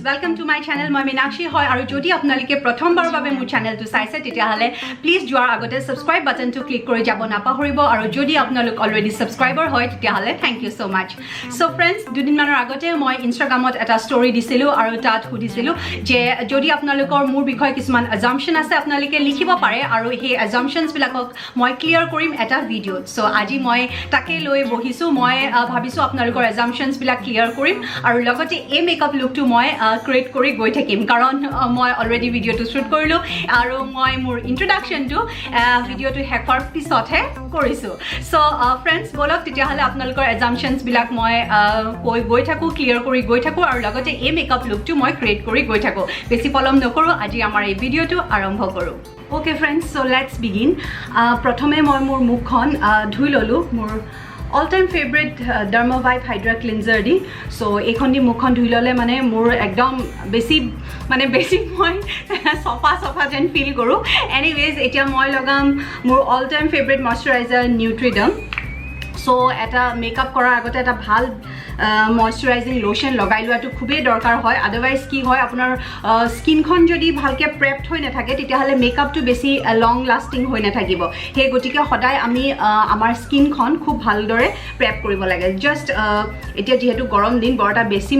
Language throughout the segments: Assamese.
Welcome to my channel. মই মীনাক্ষী হয় আৰু যদি আপোনালোকে প্ৰথমবাৰৰ বাবে মোৰ চেনেলটো চাইছে তেতিয়াহলে প্লিজ যোৱাৰ আগতে সাবস্ক্ৰাইব বাটনটো ক্লিক কৰি যাব নাপাহৰিব আৰু যদি আপোনালোক অলৰেডি সাবস্ক্ৰাইবাৰ হয় তেতিয়াহলে থ্যাংক ইউ সো মাচ সো ফ্ৰেন্ডস দুদিনমানৰ আগতে মই ইনষ্টাগ্ৰামত এটা ষ্টৰী দিছিলো আৰু তাত সুধিছিলো যে যদি আপোনালোকৰ মোৰ বিষয়ে কিছুমান assumption আছে আপোনালোকে লিখিব পাৰে আৰু সেই assumptions বিলাকক মই ক্লিয়াৰ কৰিম এটা ভিডিঅ'ত সো আজি মই তাকে লৈ বহিছো মই ভাবিছো আপোনালোকৰ assumptions বিলাক ক্লিয়াৰ কৰিম আৰু লগতে এই মেকআপ লুকটো মই ক্ৰিয়েট কৰি গৈ থাকিম কাৰণ মই অলৰেডি ভিডিঅ'টো শ্বুট কৰিলো আৰু মই মোৰ ইন্ট্ৰোডাকচনটো ভিডিঅ'টো শেষৰ পিছতহে কৰিছো সো ফ্ৰেন্ডস বলক তেতিয়াহলে আপোনালোকৰ assumptions বিলাক মই গৈ থাকো ক্লিয়াৰ কৰি গৈ থাকো আৰু লগতে এই মেকআপ লুকটো মই ক্ৰিয়েট কৰি গৈ থাকো বেছি পলম নকৰো আজি আমাৰ এই ভিডিঅ'টো আৰম্ভ কৰো Okay friends, so let's begin. Prathome moi mur mukhon dhui lolu mur all time favorite Dermavive Hydra Cleanser di. So ekhon di mukhon dhui lole mane mur ekdom basic moi sofa jen feel koru. Anyways, etia moi logam mur all time favorite moisturizer Nutriderm. So eta makeup korar agote eta bhal moisturizing lotion লগাই লোৱাটো খুবেই দৰকাৰ হয় আদাৰৱাইজ কি হয় আপোনাৰ স্কিনখন যদি ভালকে প্ৰেপড হৈ নাথাকে তেতিয়াহলে মেকআপটো বেছি লং লাস্টিং হৈ নাথাকিব হে গতিকে সদায় আমি আমাৰ স্কিনখন খুব ভালদৰে প্ৰেপ কৰিব লাগে জাস্ট এতিয়া যেহেতু গৰম দিন বৰটা বেছি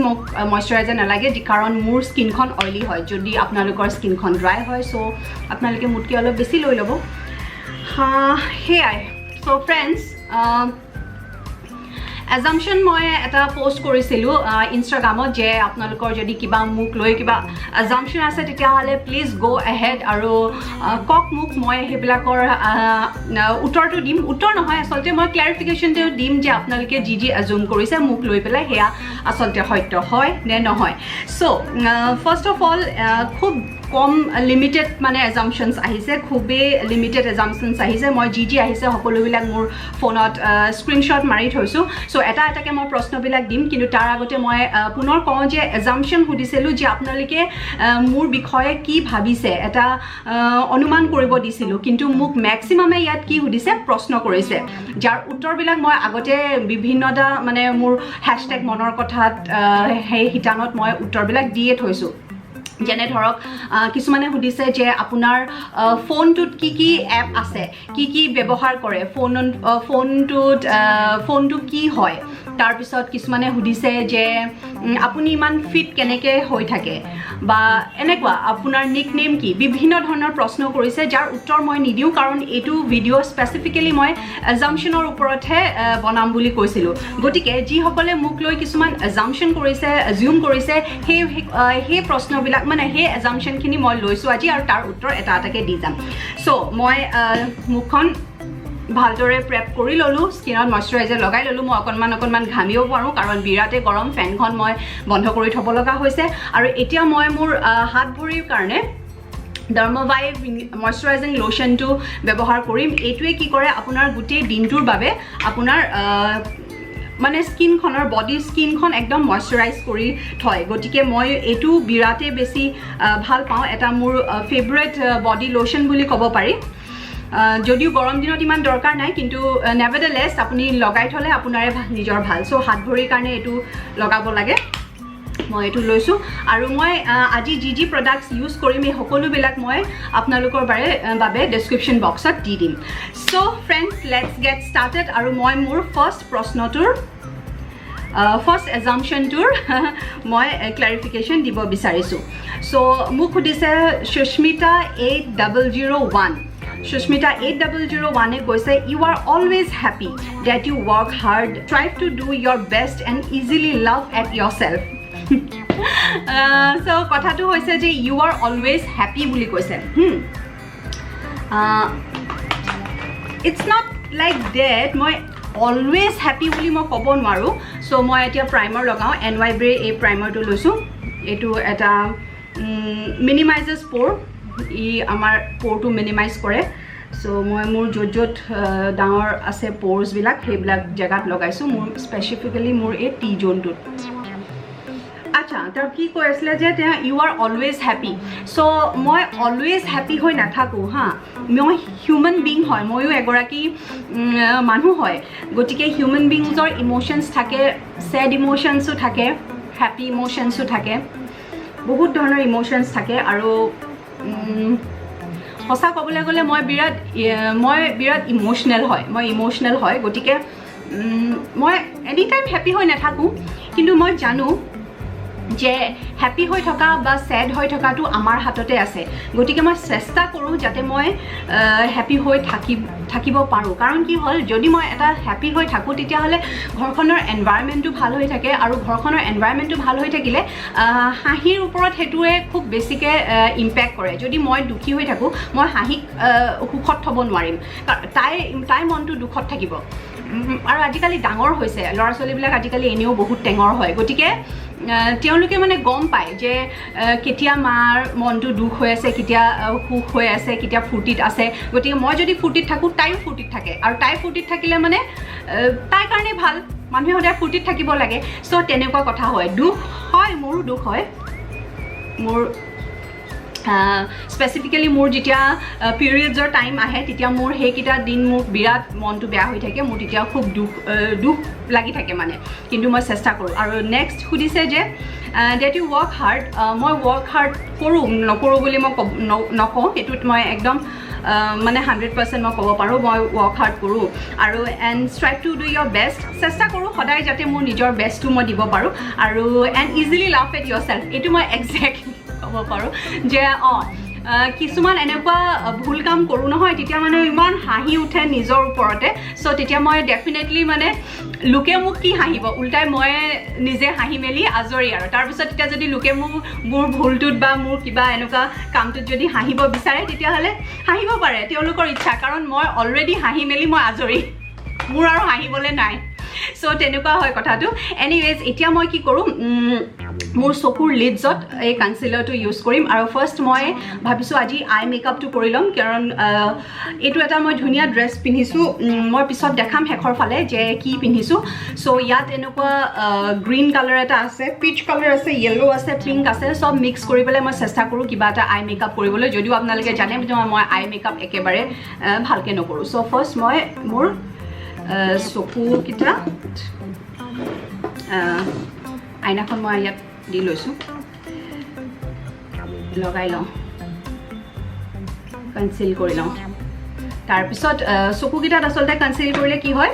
মইশ্চাৰাইজাৰ নালাগে কাৰণ মোৰ স্কিনখন অইলি হয় যদি আপোনালোকৰ স্কিনখন ড্ৰাই হয় সো আপোনালোকে মুটকি অলপ বেছি লৈ ল'ব হেয়াই সো ফ্ৰেন্ডস assumption মই এটা পোস্ট কৰিছিলো ইনষ্টাগ্ৰামত যে আপোনালোকৰ যদি কিবা মুক লৈ কিবা assumption আছে তেতিয়াহলে প্লিজ গো ahead আৰু কক মুক মই হেবিলাকৰ উত্তৰটো দিম উত্তৰ নহয় আসলতে মই ক্লাৰিফিকেশনটো দিম যে আপোনালোকে যি assume কৰিছে মুক লৈ পেলাই হেয়া আসলতে সত্য হয় নে নহয় সো ফাৰ্স্ট অফ অল খুব কম লিমিটেড মানে assumptions আহিছে খুবেই লিমিটেড assumptions আহিছে মই যি আহিছে সকলোবিলাক মোৰ ফোনত স্ক্ৰিনশ্বট মাৰি থৈছো সো এটা এটাকে মই প্ৰশ্নবিলাক দিম কিন্তু তাৰ আগতে মই পুনৰ কওঁ যে assumption সুধিছিলো যে আপোনালোকে মোৰ বিষয়ে কি ভাবিছে এটা অনুমান কৰিব দিছিলো কিন্তু মোক ম্যাক্সিমামে ইয়াত কি সুধিছে প্ৰশ্ন কৰিছে যাৰ উত্তৰবিলাক মই আগতে বিভিন্নটা মানে মোৰ হ্যাশট্যাগ মনৰ কথাত হে হিতানত মই উত্তৰবিলাক দিয়ে থৈছো যেনে ধৰক কিছুমানে সুধিছে যে আপোনাৰ ফোনটোত কি এপ আছে কি ব্যৱহাৰ কৰে ফোনটো কি হয় তাৰ পিছত কিছুমানে সুধিছে যে আপুনি ইমান ফিট কেনেকৈ হৈ থাকে বা এনেকুৱা আপোনাৰ নিকনেম কি বিভিন্ন ধৰণৰ প্ৰশ্ন কৰিছে যাৰ উত্তৰ মই নিদিও কাৰণ এইটো ভিডিঅ' স্পেচিফিকেলি মই assumptionৰ ওপৰতহে বনাম বুলি কৈছিলো গতিকে যিসকলে মোক লৈ কিছুমান assumption কৰিছে assume কৰিছে সেই প্ৰশ্নবিলাক মানে হে assumption খিনি মই লৈছো আজি আৰু তাৰ উত্তৰ এটা এটাকে দি যাম সো মই মুখখন ভালদৰে প্ৰেপ কৰি ললো স্কিনত মইশ্চাৰাইজাৰ লগাই ললো মই অকনমান ঘামিও পাৰো কাৰণ বিৰাতে গৰম ফেনখন মই বন্ধ কৰি থব লগা হৈছে আৰু এতিয়া মই মোৰ হাত ভৰিৰ কাৰণে Dermavive moisturizing lotion to ব্যৱহাৰ কৰিম এইটোৱে কি কৰে আপোনাৰ গোটেই দিনটোৰ বাবে আপোনাৰ মানে স্কিনখনৰ বডি স্কিনখন একদম মইশ্চাৰাইজ কৰি থয় গতিকে মই এটো বিৰাতে বেছি ভাল পাওঁ এটা মোৰ ফেভাৰিট বডি লোশন বুলি ক'ব পাৰি যদিও গৰম দিনত ইমান দৰকাৰ নাই কিন্তু নেভাৰডেলেছ আপুনি লগাই থলে আপোনাৰে নিজৰ ভাল সো হাত ভৰিৰ কাৰণে এটো লগাব লাগে মই এটো লৈছো আৰু মই আজি যি প্ৰডাক্টস ইউজ কৰিম এই সকলোবিলাক মই আপোনালোকৰ বাবে ডেসক্ৰিপচন বক্সত দি দিম সো ফ্ৰেন্ডস লেটস গেট স্টাৰ্টেড আৰু মই মোৰ ফাৰ্স্ট প্ৰশ্নটোৰ ফাৰ্স্ট assumptionটোৰ মই ক্লাৰিফিকেশন দিব বিচাৰিছো সো মোক সুধিছে সুস্মিতা 8001 Shushmita 8001 কৈছে you are always happy that you work hard try to do your best and easily laugh at yourself so কথাটো হৈছে যে you are always happy বুলি কৈছে it's not like that মই always happy বুলি মই ক'ব নোৱাৰো so মই এতিয়া প্ৰাইমাৰ লগাও NY Bray এই প্ৰাইমাৰটো লৈছো এটো এটা minimizes pore ই আমাৰ পৰটো মিনিমাইজ কৰে সো মই মোৰ য'ত ডাঙৰ আছে প'ৰ্স বিলাক সেইবিলাক জায়গাত লগাইছো মোৰ স্পেচিফিক্যালি মোৰ এই টি জোনটোত আচ্ছা তাৰ কি কৈ আছিল যে you are always happy so মই অলৱেজ হ্যাপি হৈ নাথাকো মই হিউম্যান বিং হয় ময়ো এগৰাকী মানুহ হয় গতিকে হিউম্যান বিংছৰ ইমোশনছ থাকে স্যাড ইমোশনছও থাকে হ্যাপি ইমোশনছও থাকে বহুত ধৰণৰ ইমোশনছ থাকে আৰু সঁচা ক'বলৈ গ'লে মই বিৰাট ইমোশনেল হয় গতিকে মই এনি টাইম হেপী হৈ নাথাকোঁ কিন্তু মই জানো যে হেপী হৈ থকা বা স্যাড হৈ থকাটো আমাৰ হাততে আছে গতিকে মই চেষ্টা কৰোঁ যাতে মই হেপী হৈ থাকিব পাৰোঁ কাৰণ কি হ'ল যদি মই এটা হেপী হৈ থাকোঁ তেতিয়াহ'লে ঘৰখনৰ এনভাইৰনমেণ্টটো ভাল হৈ থাকে আৰু ঘৰখনৰ এনভাইৰনমেণ্টটো ভাল হৈ থাকিলে হাঁহিৰ ওপৰত সেইটোৱে খুব বেছিকৈ ইম্পেক্ট কৰে যদি মই দুখী হৈ থাকোঁ মই হাঁহিক সুখত থ'ব নোৱাৰিম তাই মনটো দুখত থাকিব আৰু আজিকালি ডাঙৰ হৈছে ল'ৰা ছোৱালীবিলাক আজিকালি এনেও বহুত টেঙৰ হয় গতিকে তেওঁলোকে মানে গম পায় যে কেতিয়া মাৰ মনটো দুখ হৈ আছে কেতিয়া সুখ হৈ আছে কেতিয়া ফূৰ্তিত আছে গতিকে মই যদি ফূৰ্তিত থাকোঁ তাইও ফূৰ্তিত থাকে আৰু তাই ফূৰ্তিত থাকিলে মানে তাইৰ কাৰণে ভাল মানুহে সদায় ফূৰ্তিত থাকিব লাগে চ' তেনেকুৱা কথা হয় দুখ হয় মোৰো দুখ হয় মোৰ স্পেচিফিকেলি মোৰ যেতিয়া পিৰিয়ডছৰ টাইম আহে তেতিয়া মোৰ সেইকেইটা দিন মোৰ বিৰাট মনটো বেয়া হৈ থাকে মোৰ তেতিয়া খুব দুখ লাগি থাকে মানে কিন্তু মই চেষ্টা কৰোঁ আৰু নেক্সট সুধিছে যে ডেট ইউ ৱৰ্ক হাৰ্ড মই ৱৰ্ক হাৰ্ড নকৰোঁ বুলি মই নকওঁ সেইটোত মই একদম মানে 100% মই ক'ব পাৰোঁ মই ৱৰ্ক হাৰ্ড কৰোঁ আৰু and Strive to do your best চেষ্টা কৰোঁ সদায় যাতে মোৰ নিজৰ বেষ্টটো মই দিব পাৰোঁ আৰু and easily love at your self এইটো মই একজেক্টলি ক'ব পাৰোঁ যে কিছুমান এনেকুৱা ভুল কাম কৰোঁ নহয় তেতিয়া মানে ইমান হাঁহি উঠে নিজৰ ওপৰতে চ' তেতিয়া মই ডেফিনেটলি মানে লোকে মোক কি হাঁহিব উল্টাই মই নিজে হাঁহি মেলি আজৰি আৰু তাৰপিছত তেতিয়া যদি লোকে মোৰ ভুলটোত বা মোৰ কিবা এনেকুৱা কামটোত যদি হাঁহিব বিচাৰে তেতিয়াহ'লে হাঁহিব পাৰে তেওঁলোকৰ ইচ্ছা কাৰণ মই অলৰেডি হাঁহি মেলি মই আজৰি মোৰ আৰু হাঁহিবলৈ নাই চ' তেনেকুৱা হয় কথাটো এনিৱেজ এতিয়া মই কি কৰোঁ মোৰ চকুৰ লিডছত এই কনচিলাৰটো ইউজ কৰিম আৰু ফাৰ্ষ্ট মই ভাবিছোঁ আজি আই মেকআপটো কৰি ল'ম কাৰণ এইটো এটা মই ধুনীয়া ড্ৰেছ পিন্ধিছোঁ মই পিছত দেখাম শেষৰ ফালে যে কি পিন্ধিছোঁ চ' ইয়াত এনেকুৱা গ্ৰীণ কালাৰ এটা আছে পিচ কালাৰ আছে য়েল্ল' আছে পিংক আছে চব মিক্স কৰি পেলাই মই চেষ্টা কৰোঁ কিবা এটা আই মেকআপ কৰিবলৈ যদিও আপোনালোকে জানে মই আই মেকআপ একেবাৰে ভালকৈ নকৰোঁ চ' ফাৰ্ষ্ট মই মোৰ চকুকেইটা আইনাখন মই ইয়াত দি লৈছোঁ লগাই লওঁ কনচিল কৰি লওঁ তাৰপিছত চকুকেইটাত আচলতে কনচিল কৰিলে কি হয়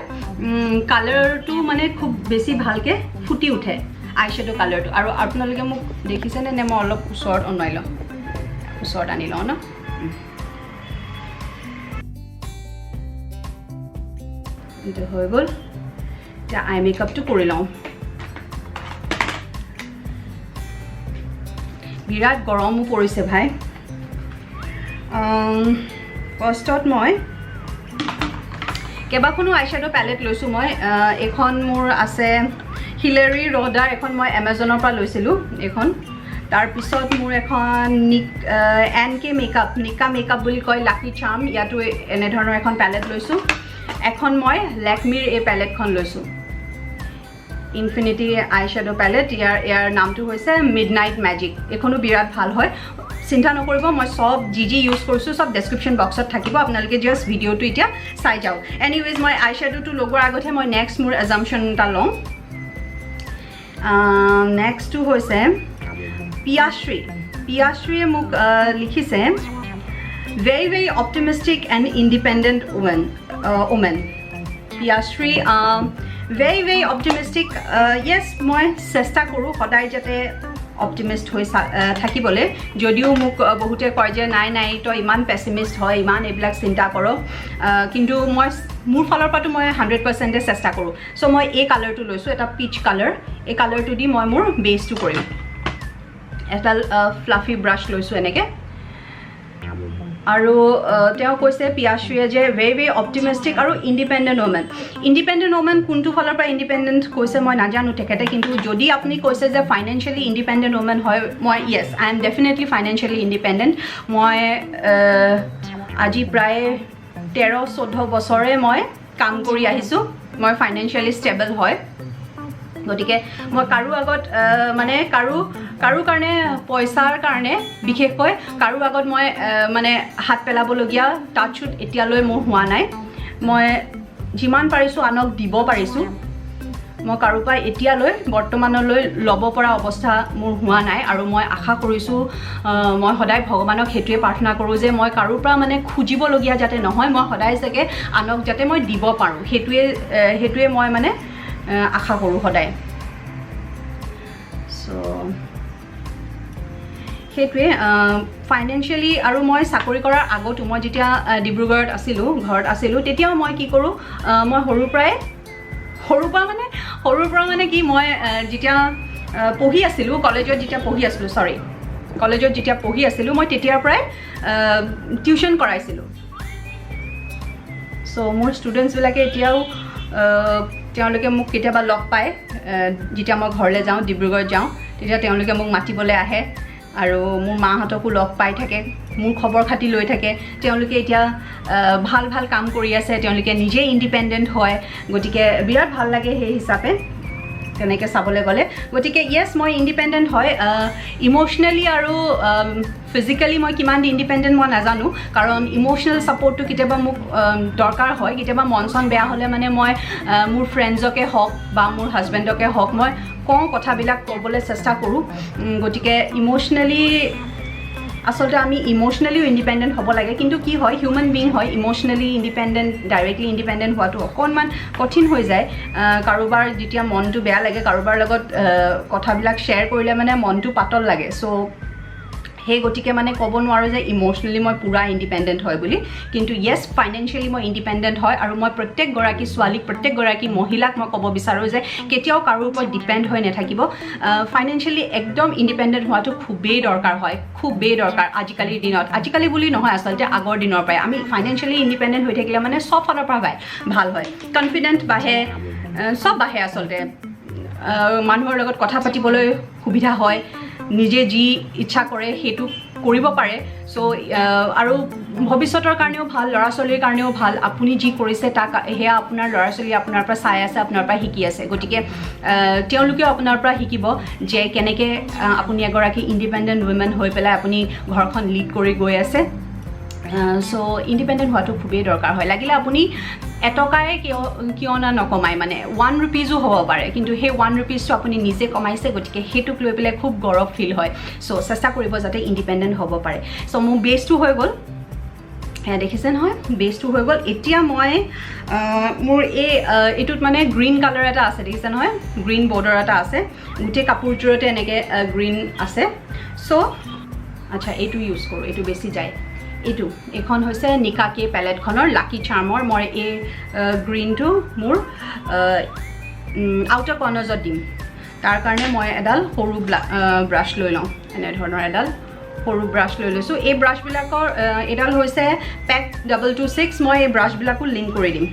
কালাৰটো মানে খুব বেছি ভালকৈ ফুটি উঠে আই শ্বেডো কালাৰটো আৰু আপোনালোকে মোক দেখিছেনে নে মই অলপ ওচৰত অনাই লওঁ ওচৰত আনি লওঁ ন এইটো হৈ গ'ল এতিয়া আই মেকআপটো কৰি লওঁ বিৰাট গৰমো পৰিছে ভাই ফাৰ্ষ্টত মই কেইবাখনো আইশ্বেডো পেলেট লৈছোঁ মই এইখন মোৰ আছে হিলেৰী ৰডাৰ এখন মই এমাজনৰ পৰা লৈছিলোঁ এইখন তাৰপিছত মোৰ এখন নিকা মেকআপ বুলি কয় লাকি চাৰ্ম ইয়াতো এনেধৰণৰ এখন পেলেট লৈছোঁ এখন মই লেকমিৰ এই পেলেটখন লৈছোঁ ইনফিনিটি আই শ্বেডো পেলেট ইয়াৰ নামটো হৈছে মিডনাইট মেজিক এইখনো বিৰাট ভাল হয় চিন্তা নকৰিব মই সব যি ইউজ কৰিছোঁ সব ডেছক্ৰিপশ্যন বক্সত থাকিব আপোনালোকে জাষ্ট ভিডিঅ'টো এতিয়া চাই যাওক এনিৱেজ মই আই শ্বেডোটো লগোৱাৰ আগতহে মই নেক্সট মোৰ এজাম্পশ্যন এটা লওঁ নেক্সটটো হৈছে পিয়াশ্ৰীয়ে মোক লিখিছে very very optimistic and independent woman পিয়াশ্ৰী very very optimistic yes মই চেষ্টা কৰোঁ সদায় যাতে অপটিমিষ্ট হৈ থাকিবলৈ যদিও মোক বহুতে কয় যে নাই তই ইমান পেছিমিষ্ট হয় ইমান এইবিলাক চিন্তা কৰ কিন্তু মই মোৰ ফালৰ পৰাতো মই 100% চেষ্টা কৰোঁ চ' মই এই কালাৰটো লৈছোঁ এটা পিচ কালাৰ এই কালাৰটো দি মই মোৰ বেছটো কৰিম এটা ফ্লাফি ব্ৰাছ লৈছোঁ এনেকৈ আৰু তেওঁ কৈছে পিয়াশ্ৰীয়ে যে ভেৰি ভেৰি অপটিমিষ্টিক আৰু ইণ্ডিপেণ্ডেণ্ট ওমেন কোনটো ফালৰ পৰা ইণ্ডিপেণ্ডেণ্ট কৈছে মই নাজানো তেখেতে কিন্তু যদি আপুনি কৈছে যে ফাইনেন্সিয়েলি ইণ্ডিপেণ্ডেণ্ট ওমেন হয় মই yes I am definitely financially independent মই আজি প্ৰায় 13-14 বছৰে মই কাম কৰি আহিছোঁ মই ফাইনেন্সিয়েলি ষ্টেবল হয় গতিকে মই কাৰো আগত মানে কাৰো কাৰণে পইচাৰ কাৰণে বিশেষকৈ কাৰো আগত মই মানে হাত পেলাবলগীয়া টাচুত এতিয়ালৈ মোৰ হোৱা নাই মই যিমান পাৰিছোঁ আনক দিব পাৰিছোঁ মই কাৰো পৰা এতিয়ালৈ বৰ্তমানলৈ ল'ব পৰা অৱস্থা মোৰ হোৱা নাই আৰু মই আশা কৰিছোঁ মই সদায় ভগৱানক সেইটোৱে প্ৰাৰ্থনা কৰোঁ যে মই কাৰো পৰা মানে খুজিবলগীয়া যাতে নহয় মই সদায় চাগে আনক যাতে মই দিব পাৰোঁ সেইটোৱে মই মানে আশা কৰোঁ সদায় চ' সেইটোৱে ফাইনেন্সিয়েলি আৰু মই চাকৰি কৰাৰ আগতো মই যেতিয়া ডিব্ৰুগড়ত আছিলোঁ ঘৰত আছিলোঁ তেতিয়াও মই কি কৰোঁ মই সৰুৰ পৰা মানে কি মই যেতিয়া পঢ়ি আছিলোঁ কলেজত যেতিয়া পঢ়ি আছিলোঁ মই তেতিয়াৰ পৰাই টিউশ্যন কৰাইছিলোঁ চ' মোৰ ষ্টুডেণ্টছবিলাকে এতিয়াও তেওঁলোকে মোক কেতিয়াবা লগ পায় যেতিয়া মই ঘৰলৈ যাওঁ ডিব্ৰুগড়ত যাওঁ তেতিয়া তেওঁলোকে মোক মাতিবলৈ আহে আৰু মোৰ মাহঁতকো লগ পাই থাকে মোৰ খবৰ খাতি লৈ থাকে তেওঁলোকে এতিয়া ভাল কাম কৰি আছে তেওঁলোকে নিজে ইণ্ডিপেণ্ডেণ্ট হয় গতিকে বিৰাট ভাল লাগে সেই হিচাপে তেনেকৈ চাবলৈ গ'লে গতিকে য়েছ মই ইণ্ডিপেণ্ডেণ্ট হয় ইম'চনেলি আৰু ফিজিকেলি মই কিমান ইণ্ডিপেণ্ডেণ্ট মই নাজানো কাৰণ ইম'চনেল ছাপৰ্টটো কেতিয়াবা মোক দৰকাৰ হয় কেতিয়াবা মন চন বেয়া হ'লে মানে মই মোৰ ফ্ৰেণ্ডছকে হওক বা মোৰ হাজবেণ্ডকে হওক মই কওঁ কথাবিলাক ক'বলৈ চেষ্টা কৰোঁ গতিকে ইম'চনেলি আচলতে আমি ইম'চনেলিও ইণ্ডিপেণ্ডেণ্ট হ'ব লাগে কিন্তু কি হয় হিউমেন বিং হয় ইম'চনেলি ইণ্ডিপেণ্ডেণ্ট ডাইৰেক্টলি ইণ্ডিপেণ্ডেণ্ট হোৱাটো অকণমান কঠিন হৈ যায় কাৰোবাৰ যেতিয়া মনটো বেয়া লাগে কাৰোবাৰ লগত কথাবিলাক শ্বেয়াৰ কৰিলে মানে মনটো পাতল লাগে চ' সেই গতিকে মানে ক'ব নোৱাৰোঁ যে ইম'চনেলি মই পূৰা ইণ্ডিপেণ্ডেণ্ট হয় বুলি কিন্তু য়েছ ফাইনেন্সিয়েলি মই ইণ্ডিপেণ্ডেণ্ট হয় আৰু মই প্ৰত্যেকগৰাকী ছোৱালীক প্ৰত্যেকগৰাকী মহিলাক মই ক'ব বিচাৰোঁ যে কেতিয়াও কাৰোৰ ওপৰত ডিপেণ্ড হৈ নাথাকিব ফাইনেন্সিয়েলি একদম ইণ্ডিপেণ্ডেণ্ট হোৱাটো খুবেই দৰকাৰ হয় খুবেই দৰকাৰ আজিকালিৰ দিনত আজিকালি বুলি নহয় আচলতে আগৰ দিনৰ পৰাই আমি ফাইনেন্সিয়েলি ইণ্ডিপেণ্ডেণ্ট হৈ থাকিলে মানে চব ফালৰ পৰা ভাল হয় কনফিডেণ্ট বাঢ়ে চব বাঢ়ে আচলতে মানুহৰ লগত কথা পাতিবলৈ সুবিধা হয় নিজে যি ইচ্ছা কৰে সেইটো কৰিব পাৰে চ' আৰু ভৱিষ্যতৰ কাৰণেও ভাল ল'ৰা ছোৱালীৰ কাৰণেও ভাল আপুনি যি কৰিছে তাক সেয়া আপোনাৰ ল'ৰা ছোৱালী আপোনাৰ পৰা চাই আছে আপোনাৰ পৰা শিকি আছে গতিকে তেওঁলোকেও আপোনাৰ পৰা শিকিব যে কেনেকৈ আপুনি এগৰাকী ইণ্ডিপেণ্ডেণ্ট উইমেন হৈ পেলাই আপুনি ঘৰখন লিড কৰি গৈ আছে চ' ইণ্ডিপেণ্ডেণ্ট হোৱাটো খুবেই দৰকাৰ হয় লাগিলে আপুনি এটকাই কিয় নকমায় মানে 1 ৰুপিজো হ'ব পাৰে কিন্তু সেই 1 ৰুপিজটো আপুনি নিজে কমাইছে গতিকে সেইটোক লৈ পেলাই খুব গৌৰৱ ফিল হয় চ' চেষ্টা কৰিব যাতে ইণ্ডিপেণ্ডেণ্ট হ'ব পাৰে চ' মোৰ বেছটো হৈ গ'ল দেখিছে নহয় বেছটো হৈ গ'ল এতিয়া মই মোৰ এইটোত মানে গ্ৰীণ কালাৰ এটা আছে দেখিছে নহয় গ্ৰীণ বৰ্ডাৰ এটা আছে গোটেই কাপোৰযোৰতে এনেকৈ গ্ৰীণ আছে চ' আচ্ছা এইটো ইউজ কৰোঁ এইটো বেছি যায় এইখন হৈছে নিকাকে পেলেটখনৰ লাকি চাৰ্মৰ মই এই গ্ৰীণটো মোৰ আউটাৰ কৰ্নাৰ্ছত দিম তাৰ কাৰণে মই এডাল সৰু ব্ৰাছ লৈ লওঁ এনেধৰণৰ এডাল সৰু ব্ৰাছ লৈ লৈছোঁ এই ব্ৰাছবিলাকৰ এডাল হৈছে পেক 226 মই এই ব্ৰাছবিলাকো লিংক কৰি দিম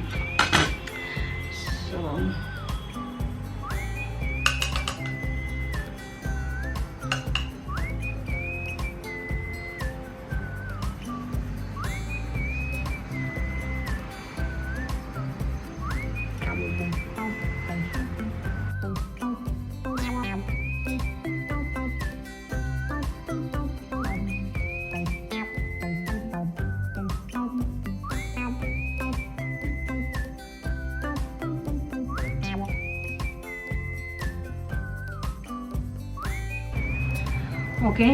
ओके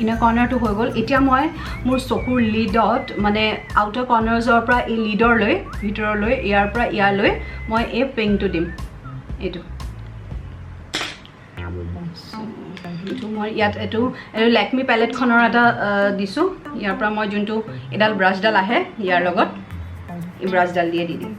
इनार कॉर्नर तो हो गल इतना मैं मोर चकुर लिडत माने आउटर कॉर्नार्सर পৰা এই লিডৰ লৈ ভিতৰ লৈ ইয়াৰ পৰা ইয়াৰ লৈ মই এই পেইণ্টটো দিম এইটো মই ইয়াত এটো লেকমি প্যালেট খনৰ এটা দিছো ইয়াৰ পৰা মই যোনটো এডাল ব্ৰাছডাল আহে ইয়াৰ লগত এই ব্ৰাছডাল দিয়ে দি দিম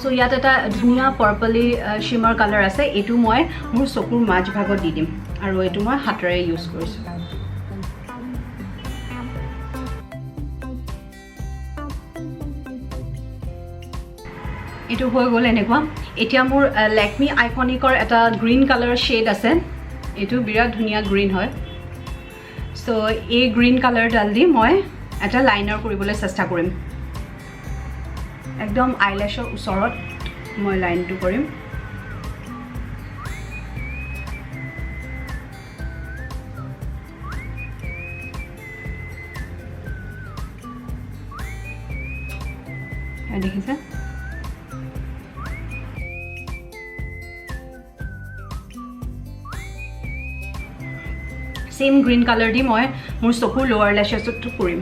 So ইয়াত এটা ধুনিয়া পাৰ্পলি শিমাৰ কালাৰ আছে এটো মই মোৰ চকুৰ মাজ ভাগত দি দিম আৰু এটো মই হাতৰে ইউজ কৰিছো এটো হৈ গ'ল এনেকুৱা এতিয়া মোৰ লেকমি আইকনিকৰ এটা গ্ৰীণ কালাৰ শেড আছে এটো বিৰাট ধুনিয়া গ্ৰীণ হয় সো এই গ্ৰীণ কালাৰডাল দি মই এটা লাইনাৰ কৰিবলৈ চেষ্টা কৰিম একদম আইলেছৰ ওচৰত মই লাইনটো কৰিম দেখিছে सेम ग्रीन कलर दी मैं मोर चकुर लोअर लैशेसत करिम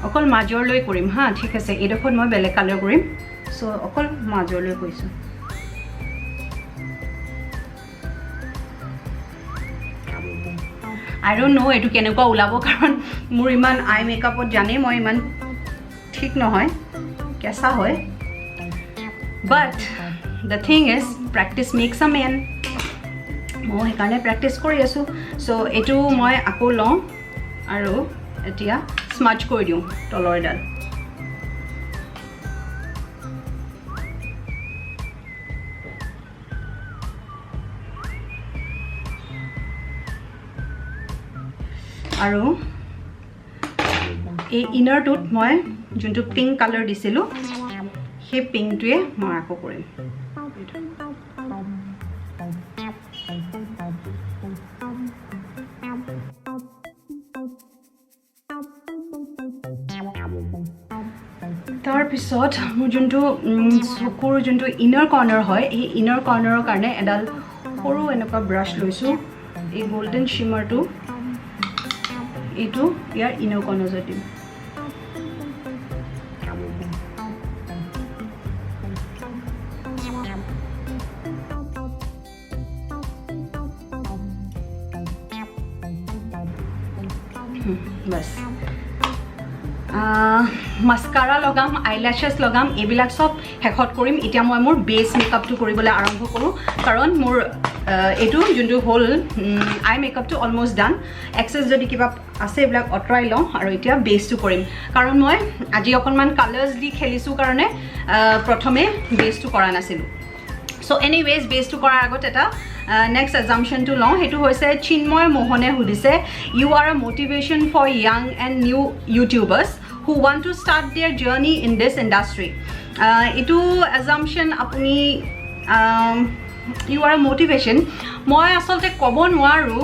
अकल माजर लय करिम हाँ ठीक है एडोखत मैं बेलेग कलर करिम सो अकल माजर लय कइसु आई डोंट नो एटु केनेकुवा उलाबो कारण मोर इमान आई मेकअपत जाने मैं इमान ठीक নহয় कैसा হয় but the thing is practice makes a man মই হেকাৰণে প্ৰেক্টিছ কৰি আছো সো এটু মই আকৌ লওঁ আৰু এতিয়া স্মাচ কৰি দিওঁ তলৰডাল আৰু এই ইনাৰটোত মই যোনটো পিংক কালাৰ দিছিলোঁ সেই পিংকটোৱে মই আকৌ কৰিম तार पिছত মোৰ যোনটো চকুৰ যোনটো ইনাৰ কৰ্নাৰ হয় এই ইনাৰ কৰ্নাৰৰ কাৰণে এডাল সৰু এনেকুৱা ব্ৰাছ লৈছো এই গোল্ডেন শিমাৰটো এইটো ইয়াৰ ইনাৰ কৰ্নাৰত দিম बस মাস্কাৰা লগাম আইল্যাশেছ লগাম এবিলাক সব হেকত কৰিম এতিয়া মই মোৰ বেস মেকআপটো কৰিবলৈ আৰম্ভ কৰো কাৰণ মোৰ এটু যোনটো হোল আই মেকআপটো অলমোস্ট ডান এক্সেস যদি কিবা আছে এবিলাক অটৰাই লওঁ আৰু এতিয়া বেসটো কৰিম কাৰণ মই আজি অকনমান কালাৰ্স দি খেলিছো কাৰণে প্ৰথমে বেসটো কৰা নাছিলো সো এনিৱেজ বেসটো কৰাৰ আগত এটা next assumption to long hetu hoise Chinmoy Mohone hudise you are a motivation for young and new YouTubers who want to start their journey in this industry itu assumption apuni you are a motivation moi asolte kobo nwaru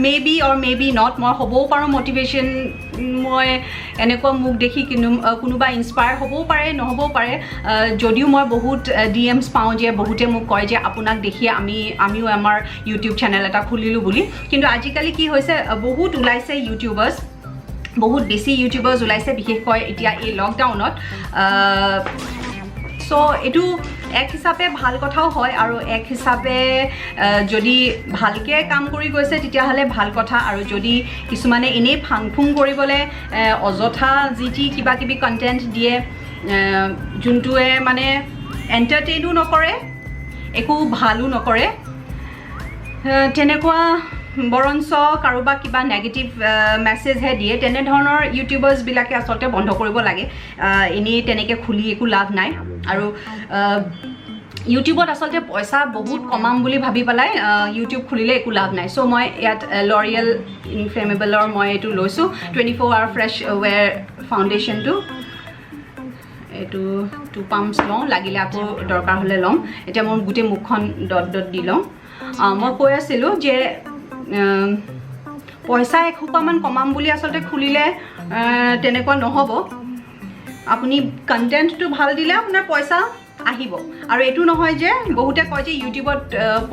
maybe or maybe not moi hobo paro motivation moi eneko muk dekhi kunuba inspire hobo pare no hobo pare jodiu moi bahut DMs pao je bahute muk koy je apunak dekhi amiu amar YouTube channel eta khulilu boli kintu ajikali ki hoise bahut ulaise YouTubers बहुत बेसी यूट्यूबार्स उलाइसे बिखेख कय इटिया ए लकडाउनत सो एटु एक हिसाबे ভাল কথাও হয় আৰু এক হিসাবে যদি ভালকে কাম কৰি গৈছে তেতিয়া হলে ভাল কথা আৰু যদি কিছুমানে এনে ফাংফুং কৰিবলে অযথা জিটি কিবা কিবি কন্টেন্ট দিয়ে জুনটোৱে মানে এন্টাৰটেইনো নকৰে একো ভালো নকৰে তেনেকুৱা বৰঞ্চ কাৰোবা কিবা নেগেটিভ মেছেজ হে দিয়ে তেনে ধৰণৰ ইউটিউবাৰ্স বিলাকে আসলতে বন্ধ কৰিব লাগে এনি তেনেকে খুলি একো লাভ নাই আৰু ইউটিউবত আসলতে পইচা বহুত কমাম বুলি ভাবি পেলাই ইউটিউব খুলিলে একো লাভ নাই সো মই ইয়াত লৰিয়েল ইনফ্লেমেবলৰ মই এটো লৈছো 24 আৱাৰ ফ্ৰেছ ওয়্যাৰ ফাউন্ডেশনটো এটো 2 পাম্পস লওঁ লাগিলে আকৌ দৰকাৰ হলে লম এটা মোৰ গুটে মুখখন ডট ডট দি লওঁ মই কৈ আছিলো যে পইচা এখোপামান কমাম বুলি আসলতে খুলিলে তেনেকুৱা নহব আপুনি কন্টেন্টটো ভাল দিলে আপোনাৰ পইচা আহিব আৰু এটো নহয় যে বহুতে কয় যে ইউটিউবত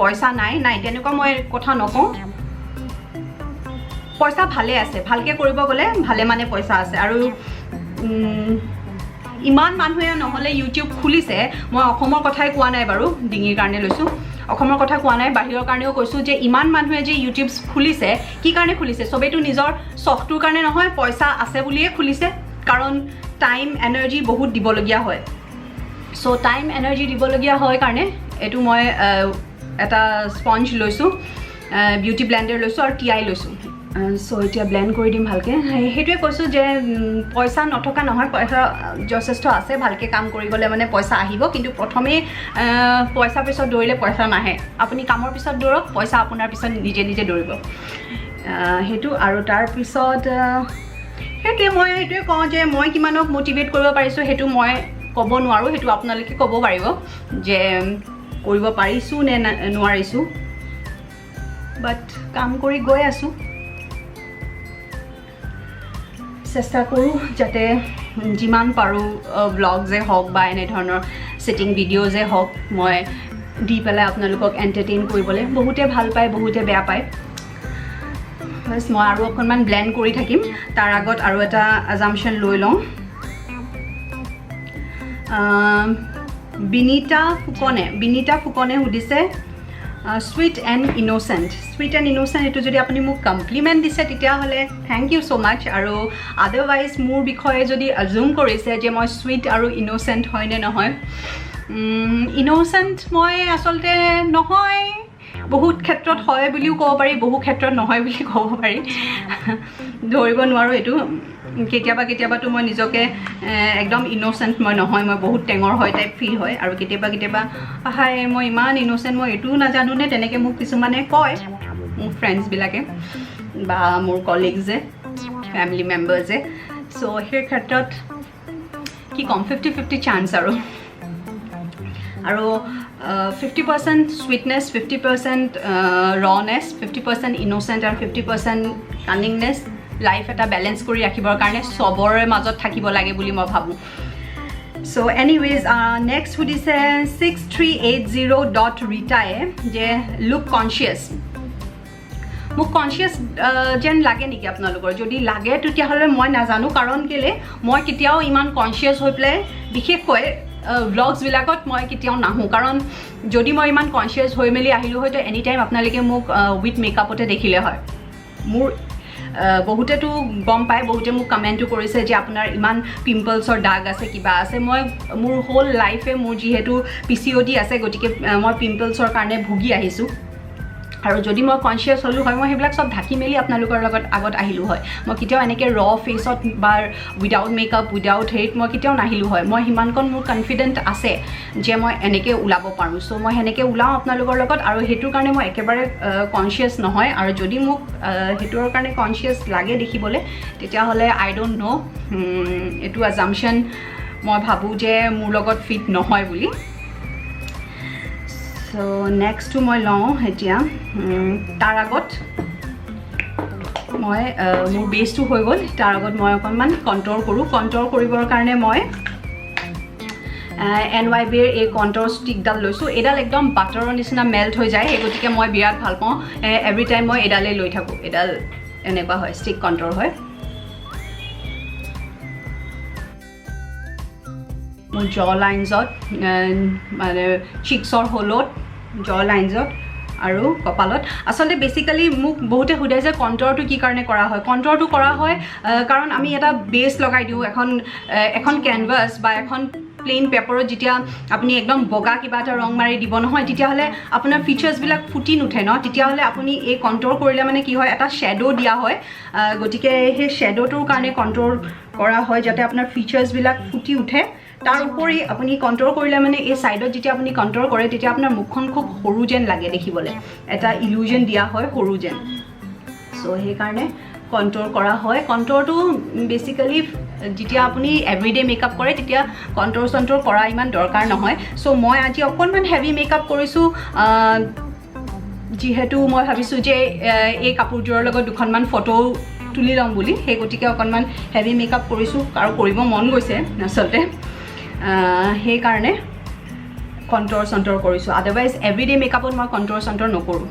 পইচা নাই তেনেকুৱা মই কথা নকওঁ পইচা ভালে আছে ভালকে কৰিব গলে ভালে মানে পইচা আছে আৰু ইমান মানুহে নহলে ইউটিউব খুলিছে মই অসমৰ কথাই কোৱা নাই বাৰু ডিঙিৰ কাৰণে লৈছো অসমৰ কথা কোৱা নাই বাহিৰৰ কাৰণেও কৈছো যে ইমান মানুহে যে ইউটিউব খুলিছে কি কাৰণে খুলিছে সবেটো নিজৰ সফটৰ কাৰণে নহয় পইচা আছে বুলিয়ে খুলিছে কাৰণ টাইম এনাৰ্জি বহুত দিবলগিয়া হয় সো টাইম এনাৰ্জি দিবলগিয়া হয় কাৰণে এটো মই এটা স্পঞ্জ লৈছো বিউটি ব্লেন্ডাৰ লৈছো আৰু টিআই লৈছো সো এতিয়া ব্লেন্ড কৰি দিম ভালকে হেতুৱে কৈছো যে পইচা নথকা নহয় পইচা যথেষ্ট আছে ভালকে কাম কৰি গলে মানে পইচা আহিব কিন্তু প্ৰথমে পইচা পিছত দৌৰিলে পইচা নাহে আপুনি কামৰ পিছত দৌৰক পইচা আপোনাৰ পিছত নিজে নিজে দৌৰিব হেতু আৰু তাৰ পিছত হেতুৱে মই হেতুৱে কওঁ যে মই কিমানক মোটিভেট কৰিব পাৰিছো হেতু মই ক'ব নোৱাৰো হেতু আপোনালোকে ক'ব পাৰিব যে কৰিব পাৰিছো নে নোৱাৰিছো বাট কাম কৰি গৈ আছো চেষ্টা কৰো যাতে যিমান পাৰো ব্লগজে হওক বা এনে ধৰণৰ সেটিং ভিডিঅ'জে হওক মই দি পেলাই আপোনালোকক এন্টাৰটেইন কৰিবলৈ বহুতে ভাল পায় বহুতে বেয়া পায় বাস মই আৰু অকণমান ব্লেন্ড কৰি থাকিম তাৰ আগত আৰু এটা অ্যাজাম্পশন লৈ লওঁ বিনিতা ফুকনে সুধিছে sweet and innocent এটো যদি আপুনি মোক কমপ্লিমেন্ট দিছে তেতিয়া হলে থ্যাংক ইউ সো মাচ আৰু আদাৰৱাইজ মোৰ বিষয়ে যদি অ্যাজুম কৰিছে যে মই সুইট আৰু ইনোসেন্ট হয় নে নহয় ইনোসেন্ট মই আসলতে নহয় বহুত ক্ষেত্ৰত হয় বুলিও ক'ব পাৰি বহু ক্ষেত্ৰত নহয় বুলি ক'ব পাৰি ধৰিব নোৱাৰো এটো কেতিয়াবা তো মই নিজকে একদম ইনোসেন্ট মই নহয় মই বহুত টেঙৰ হয় টাইপ ফিল হয় আৰু কেতিয়াবা হাই মই ইমান ইনোসেন্ট মই এটো না জানো নে তেনেকে মোক কিছুমানে কয় মোৰ ফ্ৰেন্ডছ বিলাকে বা মোৰ কলিগজে ফ্যামিলি মেম্বাৰজে সো সেই ক্ষেত্ৰত কি কম 50-50 চান্স আৰু 50% sweetness 50% rawness 50% innocent and 50% cunningness life এটা ব্যালেন্স কৰি ৰাখিবৰ কাৰণে সবৰে মাজত থাকিব লাগে বুলি মই ভাবো সো এনিৱেজ নেক্সট সুধিছে 6380.rita যে লুক কনসিয়াস মোক কনসিয়াস যেন লাগে নেকি আপোনালোকৰ যদি লাগে তেতিয়াহলে মই নাজানো কাৰণ কেলে মই কেতিয়াও ইমান কনসিয়াস হৈ প্লে বিশেষকৈ ব্লগস বিলাকত মই কেতিয়াও নাহো কাৰণ যদি মই ইমান কনসিয়াস হৈ মেলি আহিলো হয়তো এনি টাইম আপোনালোকে মোক উইথ মেকআপতে দেখিলে হয় মোৰ বহুতে তো গম পায় বহুতে মোক কমেন্টও কৰিছে যে আপোনাৰ ইমান পিম্পলছৰ দাগ আছে কিবা আছে মই মোৰ হোল লাইফে মোৰ যেহেতু পিসিওডি আছে গতিকে মই পিম্পলছৰ কাৰণে ভুগি আহিছো আৰু যদি মই কনসিয়াস হলো হয় মই হেবিলাক সব ঢাকি মেলি আপোনালোকৰ লগত আগত আহিলো হয় মই কিতিয়াও এনেকে ৰ ফেসত বা উইদাউট মেকআপ উইদাউট হেট মই কিতিয়াও নাহিলো হয় মই হিমানকন মোৰ কনফিডেন্ট আছে যে মই এনেকে উলাব পাৰো সো মই হেনেকে উলাও আপোনালোকৰ লগত আৰু হেতুৰ কাৰণে মই একেবাৰে কনসিয়াস নহয় আৰু যদি মোক হেতুৰ কাৰণে কনসিয়াস লাগে দেখিবলে তেতিয়া হলে আই ডোন্ট নো এটো অ্যাজাম্পশন মই ভাবো যে মোৰ লগত ফিট নহয় বুলি So next to মই লওঁ এতিয়া তাৰ আগত মই মোৰ বেসটো হৈ গল তাৰ আগত মই অকনমান কন্ট্ৰোল কৰিবৰ কাৰণে মই NYB এই কন্ট্ৰোল ষ্টিকডাল লৈছো এডাল একদম বাটাৰৰ নিচিনা মেল্ট হৈ যায় গতিকে মই বিৰাট ভাল পাওঁ এভৰি টাইম মই এডালে লৈ থাকো এডাল এনেকুৱা হয় ষ্টিক কন্ট্ৰোল হয় মোৰ জ লাইনছত মানে চিক্সৰ হোলত জ লাইনছত আৰু কপালত আসলে বেসিক্যালি মোক বহুতে হুদাই যে কন্ট্ৰোলটো কি কাৰণে কৰা হয় কন্ট্ৰোলটো কৰা হয় কাৰণ আমি এটা বেস লগাই দিও এখন ক্যানভাস বা এখন প্লেন পেপাৰত যেতিয়া আপুনি একদম বগা কিবা এটা ৰং মাৰি দিব নহয় তেতিয়া হলে আপোনাৰ ফিচাৰ্স বিলাক ফুটি নুঠে ন তেতিয়া হলে আপুনি এই কন্ট্ৰোল কৰিলে মানে কি হয় এটা শ্যাডো দিয়া হয় গতিকে সেই শ্যাডোটোৰ কাৰণে কন্ট্ৰোল কৰা হয় যাতে আপোনাৰ ফিচাৰ্স বিলাক ফুটি উঠে তাৰ উপৰি আপুনি কন্ট্ৰোল কৰিলে মানে এই সাইডত যেতিয়া আপুনি কন্ট্ৰোল কৰে তেতিয়া আপোনাৰ মুখখন খুব সৰু যেন লাগে দেখিবলে এটা ইলুজন দিয়া হয় সৰু যেন সো সেই কাৰণে কন্ট্ৰোল কৰা হয় কন্ট্ৰোলটো বেসিক্যালি যেতিয়া আপুনি এভৰিডে মেকআপ কৰে তেতিয়া কন্ট্ৰোল কৰা ইমান দৰকাৰ নহয় সো মই আজি অকনমান হেভি মেকআপ কৰিছো যেহেতু মই ভাবিছো যে এই কাপোৰজোৰৰ লগত দুখনমান ফটো তুলি লম বুলি সেই গতিকে অকনমান হেভি মেকআপ কৰিছো আৰু কৰিব মন গৈছে আসলতে সেই কাৰণে কন্ট্ৰোল কৰিছো আদাৰৱাইজ এভৰিডে মেকআপত মই কন্ট্ৰোল নকৰো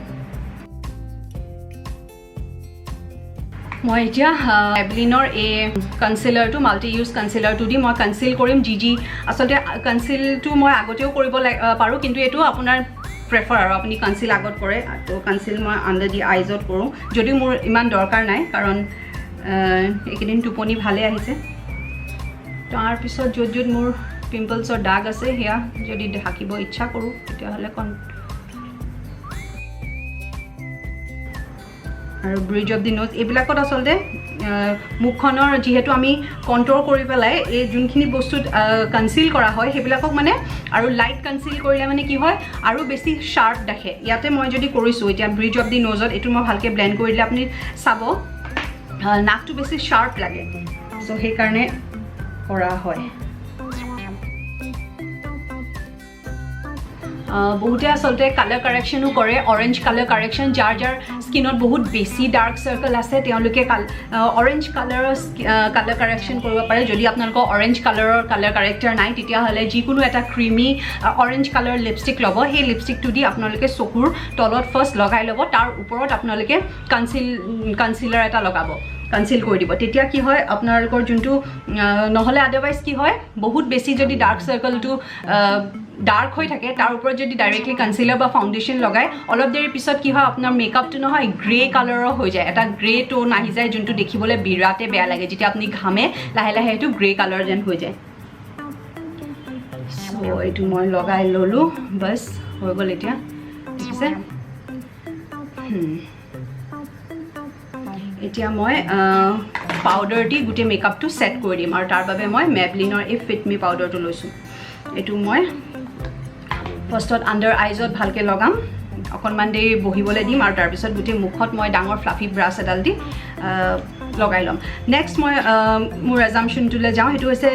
মই এতিয়া এভলিনৰ এই কনসিলাৰটো মাল্টি ইউজ কনসিলাৰটো দি মই কনসিল কৰিম জি আসলতে কনসিলটো মই আগতেও কৰিব পাৰো কিন্তু এটো আপোনাৰ প্ৰেফাৰ আৰু আপুনি কনসিল আগত কৰে তো কনসিল মই আন্ডাৰ দি আইজত কৰো যদি মোৰ ইমান দৰকাৰ নাই কাৰণ একেদিন টোপনি ভালে আহিছে তাৰ পিছত যত মোৰ পিম্পলছৰ দাগ আছে হেয়া যদি ঢাকিব ইচ্ছা কৰো তেতিয়া হলে আৰু ব্ৰিজ অফ দি নোজ এইবিলাকত আচলতে মুখখনৰ যিহেতু আমি কণ্ট্ৰল কৰি পেলাই এই যোনখিনি বস্তুত কনচিল কৰা হয় সেইবিলাকক মানে আৰু লাইট কনচিল কৰিলে মানে কি হয় আৰু বেছি শাৰ্প দেখে ইয়াতে মই যদি কৰিছোঁ এতিয়া ব্ৰিজ অফ দি নোজত এইটো মই ভালকৈ ব্লেণ্ড কৰি দিলে আপুনি চাব নাকটো বেছি শাৰ্প লাগে চ' সেইকাৰণে কৰা হয় বহুতে আচলতে কালাৰ কাৰেকশ্যনো কৰে অৰেঞ্জ কালাৰ কাৰেকশ্যন যাৰ যাৰ স্কিনত বহুত বেছি ডাৰ্ক চাৰ্কল আছে তেওঁলোকে অৰেঞ্জ কালাৰৰ কালাৰ কাৰেকশ্যন কৰিব পাৰে যদি আপোনালোকৰ অৰেঞ্জ কালাৰৰ কালাৰ কাৰেক্টাৰ নাই তেতিয়াহ'লে যিকোনো এটা ক্ৰিমি অৰেঞ্জ কালাৰ লিপষ্টিক ল'ব সেই লিপষ্টিকটো দি আপোনালোকে চকুৰ তলত ফাৰ্ষ্ট লগাই ল'ব তাৰ ওপৰত আপোনালোকে কনচিলাৰ এটা লগাব কনচিল কৰি দিব তেতিয়া কি হয় আপোনালোকৰ যোনটো নহ'লে আদাৰৱাইজ কি হয় বহুত বেছি যদি ডাৰ্ক চাৰ্কলটো ডাৰ্ক হৈ থাকে তাৰ ওপৰত যদি ডাইৰেক্টলি কনচিলাৰ বা ফাউণ্ডেশ্যন লগাই অলপ দেৰি পিছত কি হয় আপোনাৰ মেকআপটো নহয় গ্ৰে কালাৰৰ হৈ যায় এটা গ্ৰে টোন আহি যায় যোনটো দেখিবলৈ বিৰাটেই বেয়া লাগে যেতিয়া আপুনি ঘামে লাহে লাহে এইটো গ্ৰে কালাৰ যেন হৈ যায় চ' এইটো মই লগাই ল'লোঁ বাছ হৈ গ'ল এতিয়া দেখিছে এতিয়া মই পাউডাৰ দি গোটেই মেকআপটো ছেট কৰি দিম আৰু তাৰ বাবে মই মেবলিনৰ এই ফিট মি পাউডাৰটো লৈছোঁ এইটো মই ফাৰ্ষ্টত আণ্ডাৰ আইজত ভালকৈ লগাম অকণমান দেৰি বহিবলৈ দিম আৰু তাৰপিছত গোটেই মুখত মই ডাঙৰ ফ্লাফি ব্ৰাছ এডাল দি লগাই ল'ম নেক্সট মই মোৰ এজাম্পশ্যনটোলৈ যাওঁ সেইটো হৈছে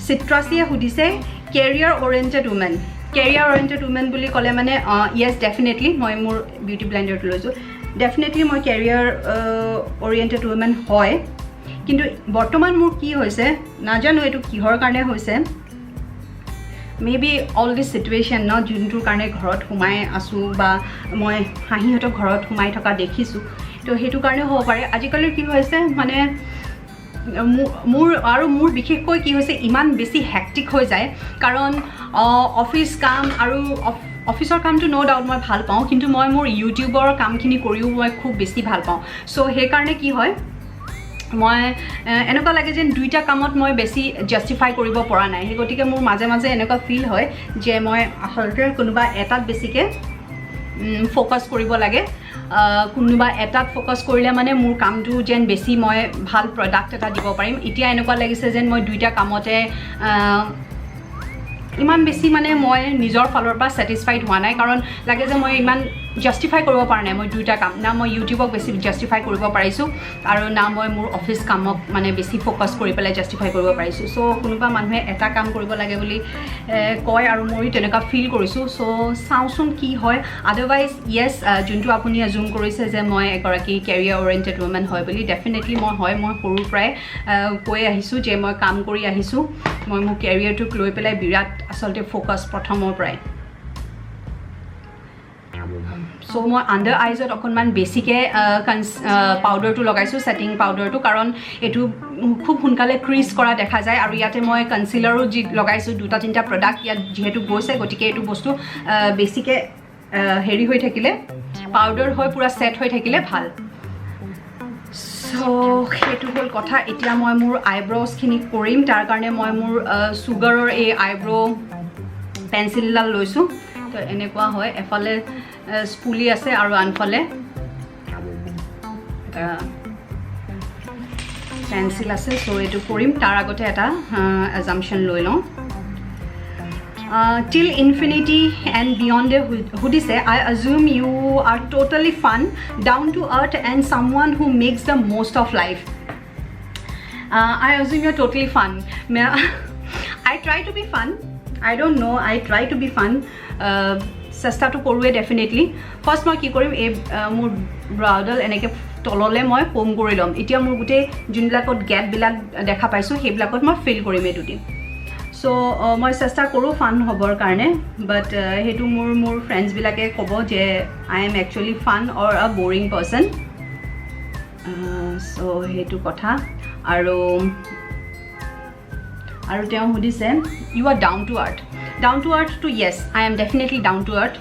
চিট্ৰাছিয়ে সুধিছে কেৰিয়াৰ অৰিয়েণ্টেড উমেন বুলি ক'লে মানে য়েছ ডেফিনেটলি মই মোৰ বিউটি ব্লেণ্ডাৰটো লৈছোঁ ডেফিনেটলি মই কেৰিয়াৰ অৰিয়েণ্টেড উমেন হয় কিন্তু বৰ্তমান মোৰ কি হৈছে নাজানো এইটো কিহৰ কাৰণে হৈছে মেবি অল দিছ চিটুৱেশ্যন ন যোনটোৰ কাৰণে ঘৰত সোমাই আছোঁ বা মই হাঁহিহঁতক ঘৰত সোমাই থকা দেখিছোঁ তো সেইটো কাৰণে হ'ব পাৰে আজিকালি কি হৈছে মানে মোৰ বিশেষকৈ কি হৈছে ইমান বেছি হেক্টিক হৈ যায় কাৰণ অফিচ কাম আৰু অফিচৰ কামটো ন' ডাউট মই ভাল পাওঁ কিন্তু মই মোৰ ইউটিউবৰ কামখিনি কৰিও মই খুব বেছি ভাল পাওঁ চ' সেইকাৰণে কি হয় মই এনেকুৱা লাগে যেন দুইটা কামত মই বেছি জাষ্টিফাই কৰিব পৰা নাই সেই গতিকে মোৰ মাজে মাজে এনেকুৱা ফিল হয় যে মই আচলতে কোনোবা এটাত বেছিকৈ ফ'কাছ কৰিব লাগে কোনোবা এটাত ফ'কাছ কৰিলে মানে মোৰ কামটো যেন বেছি মই ভাল প্ৰডাক্ট এটা দিব পাৰিম এতিয়া এনেকুৱা লাগিছে যেন মই দুইটা কামতে ইমান বেছি মানে মই নিজৰ ফালৰ পৰা ছেটিছফাইড হোৱা নাই কাৰণ লাগে যে মই ইমান জাষ্টিফাই কৰিব পৰা নাই মই দুইটা কাম না মই ইউটিউবক বেছি জাষ্টিফাই কৰিব পাৰিছোঁ আৰু না মই মোৰ অফিচ কামক মানে বেছি ফ'কাছ কৰি পেলাই জাষ্টিফাই কৰিব পাৰিছোঁ চ' কোনোবা মানুহে এটা কাম কৰিব লাগে বুলি কয় আৰু ময়ো তেনেকুৱা ফিল কৰিছোঁ চ' চাওঁচোন কি হয় আদাৰৱাইজ য়েছ যোনটো আপুনি এজুম কৰিছে যে মই এগৰাকী কেৰিয়াৰ অৰিয়েণ্টেড উমেন হয় বুলি ডেফিনেটলি মই হয় মই সৰুৰ পৰাই কৈ আহিছোঁ যে মই কাম কৰি আহিছোঁ মই মোৰ কেৰিয়াৰটোক লৈ পেলাই বিৰাট আচলতে ফ'কাছ প্ৰথমৰ পৰাই চ' মই আণ্ডাৰ আইজত অকণমান বেছিকৈ পাউডাৰটো লগাইছোঁ ছেটিং পাউডাৰটো কাৰণ এইটো খুব সোনকালে ক্ৰিজ কৰা দেখা যায় আৰু ইয়াতে মই কনচিলাৰো যি লগাইছোঁ দুটা তিনিটা প্ৰডাক্ট ইয়াত যিহেতু গৈছে গতিকে এইটো বস্তু বেছিকৈ হেৰি হৈ থাকিলে পাউডাৰ হৈ পূৰা ছেট হৈ থাকিলে ভাল চ' সেইটো হ'ল কথা এতিয়া মই মোৰ আইব্ৰ'জখিনি কৰিম তাৰ কাৰণে মই মোৰ চুগাৰৰ এই আইব্ৰ' পেঞ্চিলডাল লৈছোঁ তো এনেকুৱা হয় এফালে স্পুলি আছে আৰু আনফালে পেঞ্চিল আছে চ' এইটো কৰিম তাৰ আগতে এটা এজাম্পশ্যন লৈ লওঁ টিল ইনফিনিটি এণ্ড বিয়ণ্ডে সুধিছে I assume you are totally fun down to earth and someone who makes the most of life I assume you are totally fun I try to be fun I don't know, I try to be fun. চেষ্টাটো কৰোঁৱে ডেফিনেটলি ফাৰ্ষ্ট মই কি কৰিম এই মোৰ ব্ৰাউডাল এনেকৈ তললৈ মই কম কৰি ল'ম এতিয়া মোৰ গোটেই যোনবিলাকত গেপবিলাক দেখা পাইছোঁ সেইবিলাকত মই ফিল কৰিম এইটো দিম চ' মই চেষ্টা কৰোঁ ফান হ'বৰ কাৰণে বাট সেইটো মোৰ ফ্ৰেণ্ডছবিলাকে ক'ব যে আই এম একচুৱেলি ফান অৰ আ বৰিং পাৰ্চন চ' সেইটো কথা আৰু তেওঁ সুধিছে you are down to earth to yes I am definitely down to earth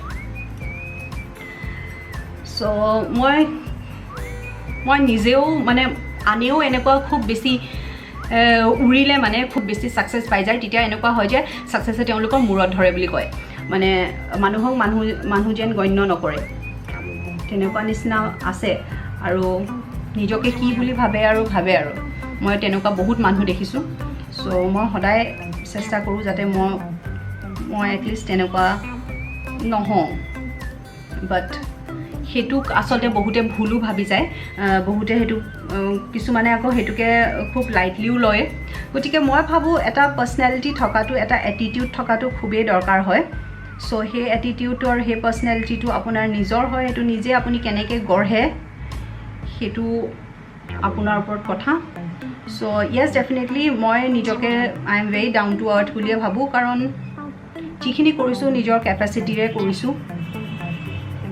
so' মই নিজেও মানে আনেও এনেকুৱা খুব বেছি উৰিলে মানে খুব বেছি ছাকচেছ পাই যায় তেতিয়া এনেকুৱা হয় যে ছাকচেছে তেওঁলোকৰ মূৰত ধৰে বুলি কয় মানে মানুহক মানুহ যেন গণ্য নকৰে তেনেকুৱা নিচিনা আছে আৰু নিজকে কি বুলি ভাবে আৰু মই তেনেকুৱা বহুত মানুহ দেখিছোঁ সো মই সদায় চেষ্টা কৰোঁ যাতে মই এটলিষ্ট তেনেকুৱা নহওঁ বাট হেতুক আসলতে বহুতে ভুলো ভাবি যায় বহুতে হেতু কিছুমানে আকৌ হেতুকে খুব লাইটলিও লয় গতিকে মই ভাবোঁ এটা পাৰ্সনেলিটি থকাটো এটা এটিটিউড থকাটো খুবেই দৰকাৰ হয় সো সেই এটিটিউড আৰু সেই পাৰ্সনেলিটিটো আপোনাৰ নিজৰ হয় এটো নিজে আপুনি কেনেকৈ গঢ়ে হেতু আপোনাৰ ওপৰত কথা সো ইয়েছ ডেফিনেটলি মই নিজকে I am very down to আৰ্থ বুলিয়ে ভাবোঁ কাৰণ যিখিনি কৰিছোঁ নিজৰ কেপাচিটিৰে কৰিছোঁ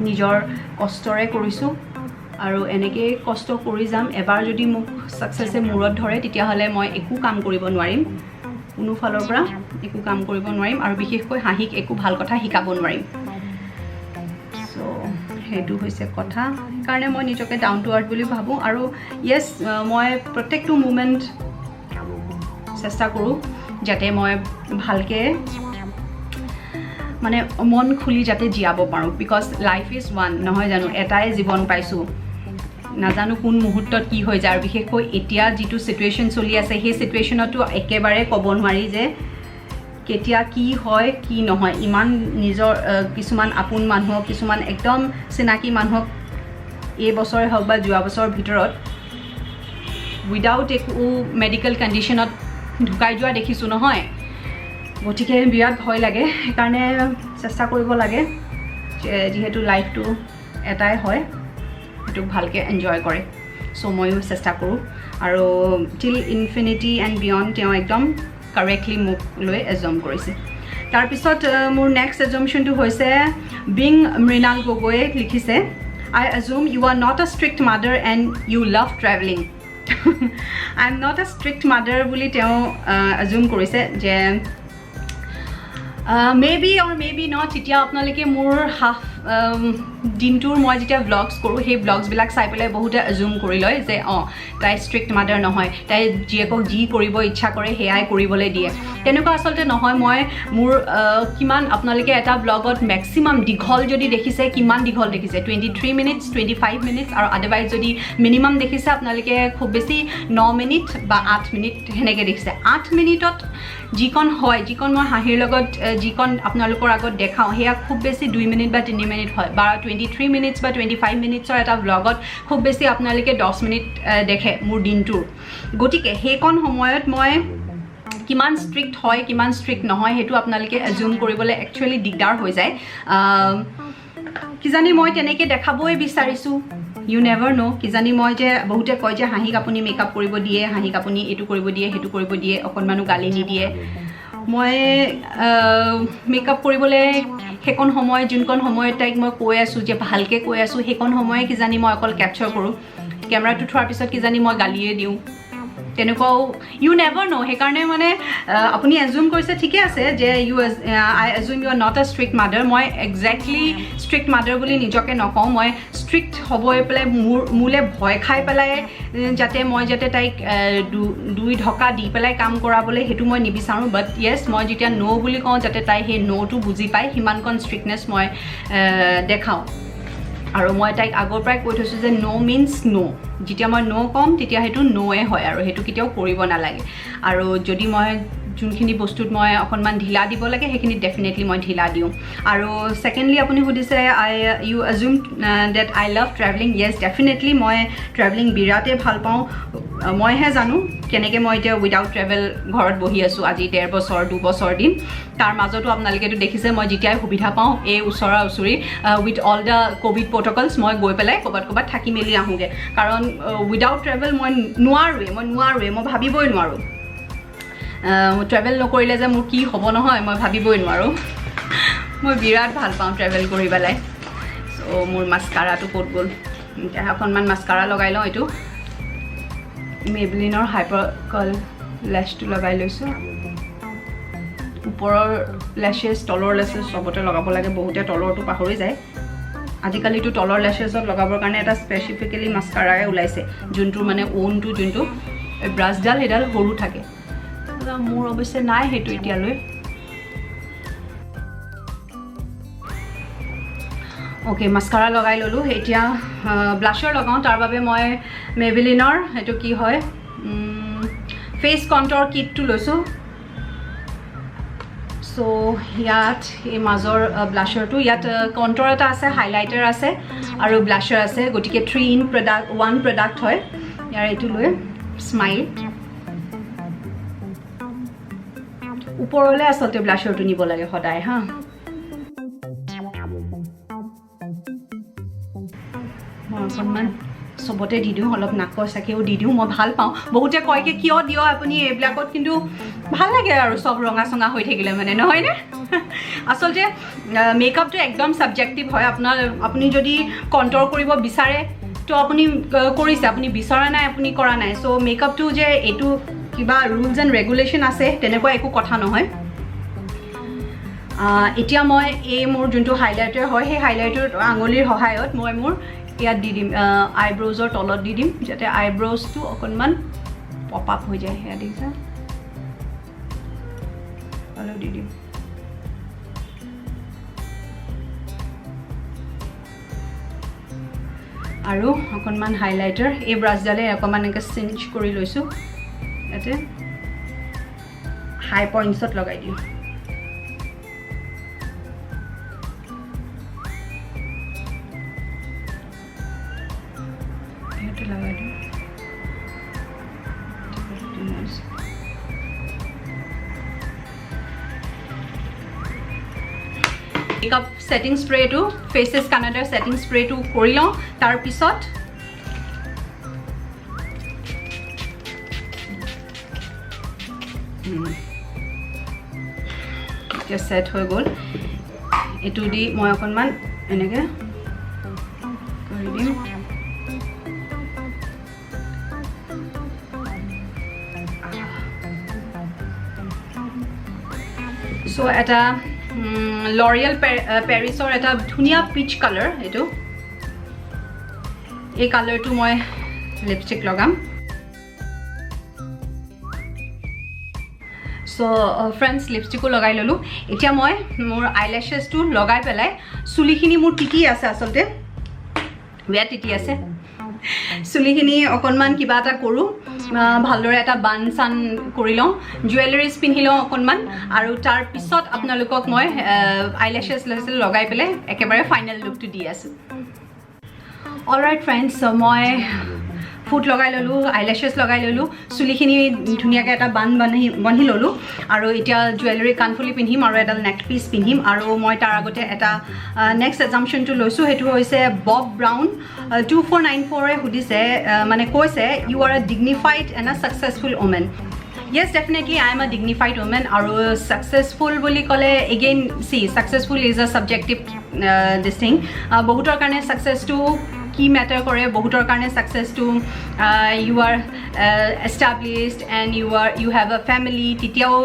নিজৰ কষ্টৰে কৰিছোঁ আৰু এনেকৈ কষ্ট কৰি যাম এবাৰ যদি মোক সাকসেছে মূৰত ধৰে তেতিয়াহ'লে মই একো কাম কৰিব নোৱাৰিম কোনো ফালৰ পৰা একো কাম কৰিব নোৱাৰিম আৰু বিশেষকৈ হাঁহিক একো ভাল কথা শিকাব নোৱাৰিম সো সেইটো হৈছে কথা সেইকাৰণে মই নিজকে ডাউন টু আৰ্থ বুলি ভাবোঁ আৰু ইয়েছ মই প্ৰত্যেকটো মুমেণ্ট চেষ্টা কৰোঁ যাতে মই ভালকৈ মানে মন খুলি যাতে জীয়াব পাৰোঁ বিকজ লাইফ ইজ ওৱান নহয় জানো এটাই জীৱন পাইছোঁ নাজানো কোন মুহূৰ্তত কি হৈ যায় আৰু বিশেষকৈ এতিয়া যিটো চিটুৱেশ্যন চলি আছে সেই চিটুৱেশ্যনতো একেবাৰে ক'ব নোৱাৰি যে কেতিয়া কি হয় কি নহয় ইমান নিজৰ কিছুমান আপোন মানুহক কিছুমান একদম চিনাকি মানুহক এই বছৰে হওক বা যোৱা বছৰৰ ভিতৰত উইদাউট একো মেডিকেল কণ্ডিশ্যনত ঢুকাই যোৱা দেখিছোঁ নহয় গতিকে বিৰাট ভয় লাগে সেইকাৰণে চেষ্টা কৰিব লাগে যে যিহেতু লাইফটো এটাই হয় সেইটোক ভালকৈ এনজয় কৰে সো ময়ো চেষ্টা কৰোঁ আৰু টিল ইনফিনিটি এণ্ড বিয়ণ্ড তেওঁ একদম কাৰেক্টলি মোক লৈ এজম কৰিছে তাৰপিছত মোৰ নেক্সট এজমশ্যনটো হৈছে বিং মৃণাল গগৈয়ে লিখিছে I assume you are not a strict mother and you love travelling I am not a strict mother বুলি তেওঁ এজুম কৰিছে যে মেবি অৰ মেবি নট তেতিয়া আপোনালোকে মোৰ হাফ দিনটোৰ মই যেতিয়া ব্লগছ কৰোঁ সেই ব্লগছবিলাক চাই পেলাই বহুতে এজুম কৰি লয় যে অঁ তাই ষ্ট্ৰিক্ট মাদাৰ নহয় তাই জীয়েকক যি কৰিব ইচ্ছা কৰে সেয়াই কৰিবলৈ দিয়ে তেনেকুৱা আচলতে নহয় মই মোৰ কিমান আপোনালোকে এটা ব্লগত মেক্সিমাম দীঘল যদি দেখিছে কিমান দীঘল দেখিছে 23 মিনিটছ 25 মিনিটছ আৰু আদাৰৱাইজ যদি মিনিমাম দেখিছে আপোনালোকে খুব বেছি 9 মিনিট বা 8 মিনিট সেনেকৈ দেখিছে 8 মিনিটত যিকণ হয় যিকণ মই হাঁহিৰ লগত যিকণ আপোনালোকৰ আগত দেখাওঁ সেয়া খুব বেছি 2 মিনিট বা 3 মিনিট হয় বা 23 মিনিটছ বা 25 মিনিটছৰ এটা ব্লগত খুব বেছি আপোনালোকে 10 মিনিট দেখে মোৰ দিনটোৰ গতিকে সেইকণ সময়ত মই কিমান ষ্ট্ৰিক্ট হয় কিমান ষ্ট্ৰিক্ট নহয় সেইটো আপোনালোকে এজুম কৰিবলৈ একচুৱেলি দিগদাৰ হৈ যায় কিজানি মই তেনেকৈ দেখাবই বিচাৰিছোঁ ইউ নেভাৰ ন' কিজানি মই যে বহুতে কয় যে হাঁহিক আপুনি মেকআপ কৰিব দিয়ে হাঁহিক আপুনি এইটো কৰিব দিয়ে সেইটো কৰিব দিয়ে অকণমানো গালি নিদিয়ে মই মেকআপ কৰিবলৈ সেইকণ সময় যোনকণ সময়ত তাইক মই কৈ আছোঁ যে ভালকৈ কৈ আছোঁ সেইকণ সময়ে কিজানি মই অকল কেপচাৰ কৰোঁ কেমেৰাটো থোৱাৰ পিছত কিজানি মই গালিয়ে দিওঁ তেনেকুৱাও ইউ নেভাৰ ন' সেইকাৰণে মানে আপুনি এজুম কৰিছে ঠিকে আছে যে I assume you are not a strict mother মই একজেক্টলি ষ্ট্ৰিক্ট মাদাৰ বুলি নিজকে নকওঁ মই ষ্ট্ৰিক্ট হ'বই পেলাই মোলৈ ভয় খাই পেলাই যাতে তাইক দুই ঢকা দি পেলাই কাম কৰাবলৈ সেইটো মই নিবিচাৰোঁ বাট য়েছ মই যেতিয়া ন' বুলি কওঁ যাতে তাই সেই ন'টো বুজি পায় সিমানকণ ষ্ট্ৰিক্টনেছ মই দেখাওঁ আৰু মই তাইক আগৰ পৰাই কৈ থৈছোঁ যে ন' মিনছ ন' যেতিয়া মই ন' ক'ম তেতিয়া সেইটো ন'য়ে হয় আৰু সেইটো কেতিয়াও কৰিব নালাগে আৰু যদি মই যোনখিনি বস্তুত মই অকণমান ঢিলা দিব লাগে সেইখিনি ডেফিনেটলি মই ঢিলা দিওঁ আৰু ছেকেণ্ডলি আপুনি সুধিছে you assume that I love travelling yes definitely মই ট্ৰেভেলিং বিৰাটেই ভাল পাওঁ মইহে জানো কেনেকৈ মই এতিয়া উইদাউট ট্ৰেভেল ঘৰত বহি আছোঁ আজি 1.5 বছৰ 2 বছৰ দিন তাৰ মাজতো আপোনালোকেতো দেখিছে মই যেতিয়াই সুবিধা পাওঁ এই ওচৰা ওচৰি উইথ অল দ্য ক'ভিড প্ৰট'কলছ মই গৈ পেলাই ক'ৰবাত থাকি মেলি আহোঁগৈ কাৰণ উইদাউট ট্ৰেভেল মই নোৱাৰোৱেই মই ভাবিবই নোৱাৰোঁ ট্ৰেভেল নকৰিলে যে মোৰ কি হ'ব নহয় মই ভাবিবই নোৱাৰোঁ মই বিৰাট ভাল পাওঁ ট্ৰেভেল কৰি পেলাই চ' মোৰ মাস্কাৰাটো ক'ত গ'ল এতিয়া অকণমান মাস্কাৰা লগাই লওঁ এইটো মেবলিনৰ হাইপাৰ কাৰ্ল লেছটো লগাই লৈছোঁ ওপৰৰ লেছেছ তলৰ লেছেছ চবতে লগাব লাগে বহুতে তলৰটো পাহৰি যায় আজিকালিতো তলৰ লেছেছত লগাবৰ কাৰণে এটা স্পেচিফিকেলি মাস্কাৰাই ওলাইছে যোনটোৰ মানে ওনটো যোনটো ব্ৰাছডাল সেইডাল সৰু থাকে মোৰ অৱশ্যে নাই সেইটো এতিয়ালৈ ওকে মাস্কাৰা লগাই ললোঁ এতিয়া ব্লাছাৰ লগাওঁ তাৰ বাবে মই মেবেলিনৰ এটো কি হয় ফেস কন্ট্ৰোৰ কিটটো লৈছোঁ সো ইয়াত এই মাজৰ ব্লাছাৰটো ইয়াত কন্ট্ৰোৰ এটা আছে হাইলাইটাৰ আছে আৰু ব্লাছাৰ আছে গটিকে 3 ইন প্ৰডাক্ট 1 প্ৰডাক্ট হয় ইয়াৰ এটো লৈ স্মাইল ওপৰলে আসলতে ব্লাছাৰটো নিব লাগে সদায় হা অকণমান সবতে দি দিওঁ অলপ নাকৰ চাকেও দি দিওঁ মই ভাল পাওঁ বহুতে কয় কি কিয় দিও আপুনি এইবিলাকত কিন্তু ভাল লাগে আৰু সব ৰঙা সঙা হৈ থাকিলে মানে নহয় নে আসলতে মেকআপটো একদম সাবজেক্টিভ হয় আপুনি যদি কন্ট্ৰোল কৰিব বিচাৰে তো আপুনি কৰিছে আপুনি বিচৰা নাই আপুনি কৰা নাই সো মেকআপটো যে এটো কিবা ৰুলস এণ্ড ৰেগুলেশ্যন আছে তেনেকুৱা একো কথা নহয় এতিয়া মই এই মোৰ যোনটো হাইলাইটাৰ হয় সেই হাইলাইটাৰ আঙুলিৰ সহায়ত মই মোৰ ইয়াত দি দিম আইব্ৰোজৰ তলত দি দিম যাতে আইব্ৰোজটো অকণমান পপ আপ হৈ যায় হেয়া দেখিছা অলপ দি দিম আৰু অকণমান হাইলাইটাৰ এই ব্ৰাছডালে অকণমান এনেকৈ চিঞ্চ কৰি লৈছোঁ ইয়াতে হাই পইণ্টছত লগাই দিওঁ মেকআপ সেটিং স্প্ৰেটো ফেসেস কানাডাৰ সেটিং স্প্ৰেটো কৰি লওঁ তাৰ পিছত এতিয়া সেট হৈ গ'ল এটো দি মই অকণমান এনেকৈ কৰি দিম সো এটা লৰিয়েল পেৰিছৰ এটা ধুনিয়া পিচ কালাৰ এটো এই কালাৰটো মই লিপষ্টিক লগাম সো ফ্ৰেন্ডছ লিপষ্টিকো লগাই ললোঁ এতিয়া মই মোৰ আইল্যাশেছটো লগাই পেলাই চুলিখিনি মোৰ টিটি আছে আসলতে বেয়া টিটি আছে চুলিখিনি অকণমান কিবা এটা কৰোঁ ভালদৰে এটা বান চান কৰি লওঁ জুৱেলাৰিজ পিন্ধি লওঁ অকণমান আৰু তাৰ পিছত আপোনালোকক মই আইল্যাশেছ লগাই পেলাই একেবাৰে ফাইনেল লুকটো দি আছোঁ অলৰাইট ফ্ৰেণ্ডছ মই ফুট লগাই ললোঁ আইল্যাশেছ লগাই ললোঁ চুলিখিনি ধুনীয়াকৈ এটা বান্ধি ললোঁ আৰু এতিয়া জুৱেলাৰি কাণফুলি পিন্ধিম আৰু এডাল নেক পিচ পিন্ধিম আৰু মই তাৰ আগতে এটা নেক্সট এজাম্পশ্যনটো লৈছোঁ সেইটো হৈছে বব ব্ৰাউন 2494 সুধিছে মানে কৈছে you are a dignified and a successful woman Yes, definitely I am a dignified woman আৰু successful বুলি ক'লে again see successful is a subjective this thing বহুতৰ কাৰণে success to কি matter কৰে বহুতৰ কাৰণে success to you are established and you have a family তেতিয়াও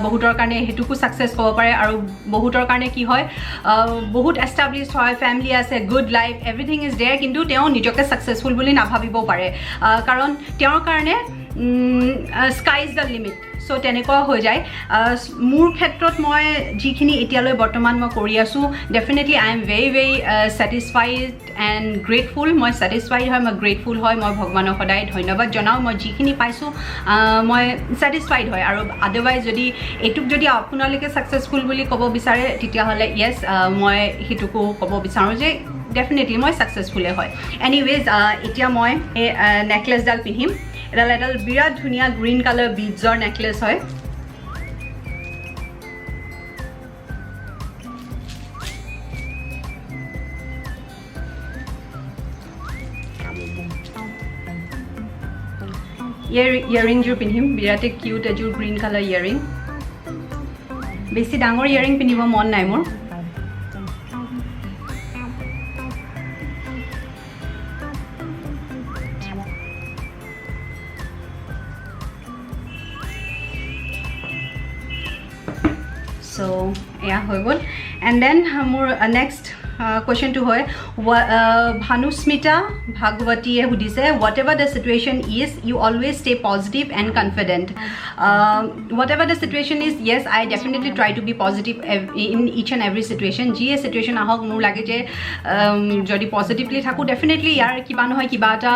বহুতৰ কাৰণে হেতুকো success হ'ব পাৰে আৰু বহুতৰ কাৰণে কি হয় বহুত established হয় family আছে good life everything is there কিন্তু তেওঁ নিজকে successful বুলি নাভাবিব পাৰে কাৰণ তেওঁৰ কাৰণে sky is the limit so তেনেকুৱা হৈ যায় মোৰ ক্ষেত্ৰত মই যিখিনি এতিয়ালৈ বৰ্তমান মই কৰি আছো definitely I am very satisfied and grateful মই satisfied হয় মই grateful হয় মই ভগৱানক সদায় ধন্যবাদ জনাও মই যিখিনি পাইছো মই satisfied হয় আৰু otherwise যদি এটুক যদি আপোনালোকে successful বুলি ক'ব বিচাৰে তেতিয়া হলে yes মই হিতুকো ক'ব বিচাৰো যে definitely মই successful হয় anyways এতিয়া মই এই নেকলেছ ডাল পিন্ধিম এডাল বিৰাট ধুনীয়া গ্ৰীণ কালাৰ বিডছৰ নেকলেছ হয় ইয়াৰিংযোৰ পিন্ধিম বিৰাটে কিউট এযোৰ গ্ৰীণ কালাৰ ইয়াৰিং বেছি ডাঙৰ ইয়াৰিং পিন্ধিব মন নাই মোৰ so yeah হৈ গ'ল and then মোৰ next কুৱেশ্যনটো হয় ভানুস্মিতা ভাগৱতীয়ে সুধিছে whatever the situation is you always stay positive and confident whatever the situation is yes I definitely try to be positive in each and every situation যিয়ে চিটুৱেশ্যন আহক মোৰ লাগে যে যদি পজিটিভলি থাকোঁ ডেফিনেটলি ইয়াৰ কিবা নহয় কিবা এটা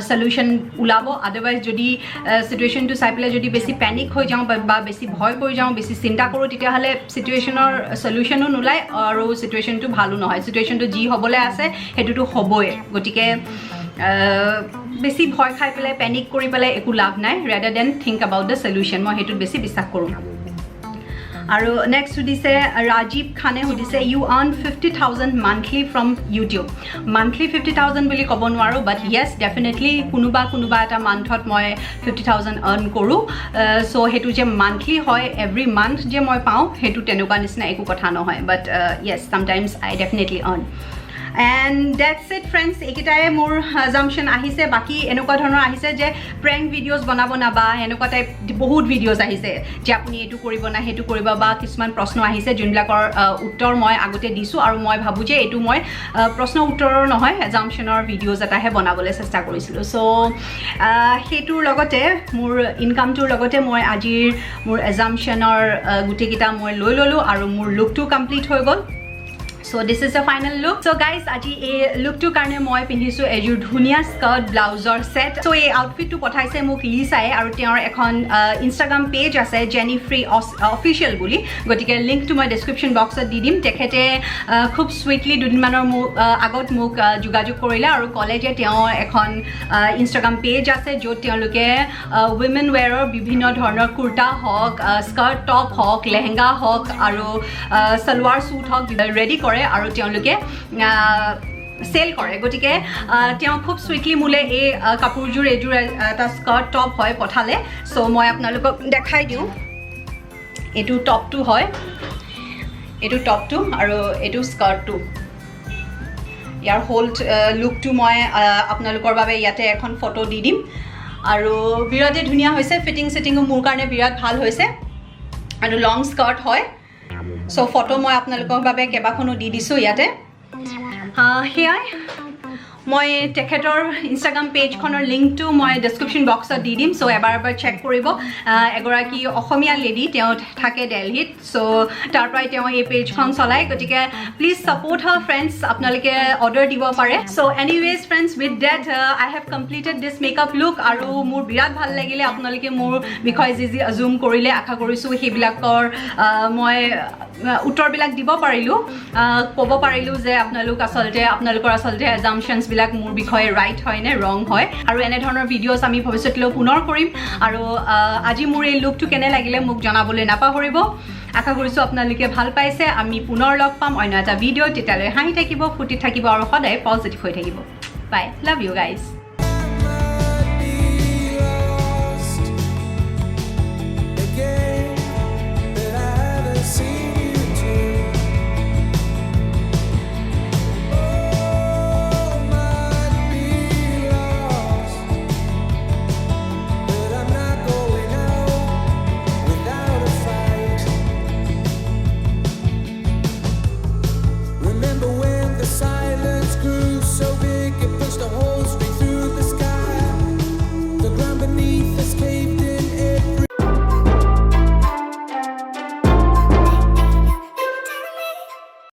সলিউশ্যন ওলাব আদাৰৱাইজ যদি চিটুৱেশ্যনটো চাই পেলাই যদি বেছি পেনিক হৈ যাওঁ বা বেছি ভয় কৰি যাওঁ বেছি চিন্তা কৰোঁ তেতিয়াহ'লে চিটুৱেশ্যনৰ সলিউশ্যনো নোলায় আৰু চিটুৱেশ্যনটো ভালো নহয় চিটুৱেশ্যনটো যি হ'বলৈ আছে সেইটোতো হ'বই গতিকে বেছি ভয় খাই পেলাই পেনিক কৰি পেলাই একো লাভ নাই rather than think about the solution মই সেইটোত বেছি বিশ্বাস কৰোঁ আৰু নেক্সট সুধিছে ৰাজীৱ খানে সুধিছে you earn 50,000 monthly from YouTube monthly 50,000 বুলি ক'ব নোৱাৰোঁ বাট য়েছ ডেফিনেটলি কোনোবা এটা মান্থত মই 50,000 আৰ্ণ কৰোঁ চ' সেইটো যে মান্থলি হয় এভৰি মান্থ যে মই পাওঁ সেইটো তেনেকুৱা নিচিনা একো কথা নহয় but yes sometimes I definitely earn and that's it friends এইকেইটাই মোৰ জামশ্যন আহিছে বাকী এনেকুৱা ধৰণৰ আহিছে যে প্ৰেংক ভিডিঅ'জ বনাব না বা এনেকুৱা টাইপ বহুত ভিডিঅ'জ আহিছে যে আপুনি এইটো কৰিব না সেইটো কৰিব বা কিছুমান প্ৰশ্ন আহিছে যোনবিলাকৰ উত্তৰ মই আগতে দিছোঁ আৰু মই ভাবোঁ যে এইটো মই প্ৰশ্ন উত্তৰৰ নহয় জামশ্যনৰ ভিডিঅ'জ এটাহে বনাবলৈ চেষ্টা কৰিছিলোঁ চ' সেইটোৰ লগতে মোৰ ইনকামটোৰ লগতে মই আজিৰ মোৰ এজামশ্যনৰ গোটেইকেইটা মই লৈ ল'লোঁ আৰু মোৰ লুকটো কমপ্লিট হৈ গ'ল So this is the final look. So guys, আজি এই লুকটোৰ কাৰণে মই পিন্ধিছোঁ এযোৰ ধুনীয়া স্কাৰ্ট ব্লাউজৰ ছেট চ' এই আউটফিটটো পঠাইছে মোক লিচায়ে আৰু তেওঁৰ এখন ইনষ্টাগ্ৰাম পেজ আছে জেনিফ্ৰী অফিচিয়েল বুলি গতিকে লিংকটো মই ডেছক্ৰিপশ্যন বক্সত দি দিম তেখেতে খুব চুইটলি দুদিনমানৰ আগত মোক যোগাযোগ কৰিলে আৰু ক'লে যে তেওঁৰ এখন ইনষ্টাগ্ৰাম পেজ আছে য'ত তেওঁলোকে উইমেন ৱেৰৰ বিভিন্ন ধৰণৰ কুৰ্তা হওক স্কাৰ্ট টপ হওক লেহেংগা হওক আৰু ছালৱাৰ চুট হওক ৰেডি কৰে আৰু তেওঁলোকে চেল কৰে গতিকে তেওঁ খুব চুইটলি মোলে এই কাপোৰযোৰ এইযোৰ এটা স্কাৰ্ট টপ হয় পঠালে চ' মই আপোনালোকক দেখাই দিওঁ এইটো টপটো হয় এইটো টপটো আৰু এইটো স্কাৰ্টটো ইয়াৰ হোল লুকটো মই আপোনালোকৰ বাবে ইয়াতে এখন ফটো দি দিম আৰু বিৰাটেই ধুনীয়া হৈছে ফিটিং চিটিঙো মোৰ কাৰণে বিৰাট ভাল হৈছে আৰু লং স্কাৰ্ট হয় চ' ফটো মই আপোনালোকৰ বাবে কেইবাখনো দি দিছোঁ ইয়াতে সেয়াই মই তেখেতৰ ইনষ্টাগ্ৰাম পেজখনৰ লিংকটো মই ডেছক্ৰিপশ্যন বক্সত দি দিম চ' এবাৰ চেক কৰিব এগৰাকী অসমীয়া লেডি তেওঁ থাকে দিল্লীত চ' তাৰ পৰাই তেওঁ এই পেজখন চলায় গতিকে প্লিজ ছাপোৰ্ট হাৰ ফ্ৰেণ্ডছ আপোনালোকে অৰ্ডাৰ দিব পাৰে so' anyways friends with that I have completed this makeup look আৰু মোৰ বিৰাট ভাল লাগিলে আপোনালোকে মোৰ বিষয়ে যি জুম কৰিলে আশা কৰিছোঁ সেইবিলাকৰ মই উত্তৰবিলাক দিব পাৰিলোঁ ক'ব পাৰিলোঁ যে আপোনালোকৰ আচলতে এজামশ্যনছবিলাক মোৰ বিষয়ে ৰাইট হয় নে ৰং হয় আৰু এনেধৰণৰ ভিডিঅ'ছ আমি ভৱিষ্যতলৈ পুনৰ কৰিম আৰু আজি মোৰ এই লুকটো কেনে লাগিলে মোক জনাবলৈ নাপাহৰিব আশা কৰিছোঁ আপোনালোকে ভাল পাইছে আমি পুনৰ লগ পাম অন্য এটা ভিডিঅ' তেতিয়ালৈ হাঁহি থাকিব ফূৰ্তি থাকিব আৰু সদায় পজিটিভ হৈ থাকিব বাই লাভ ইউ গাইজ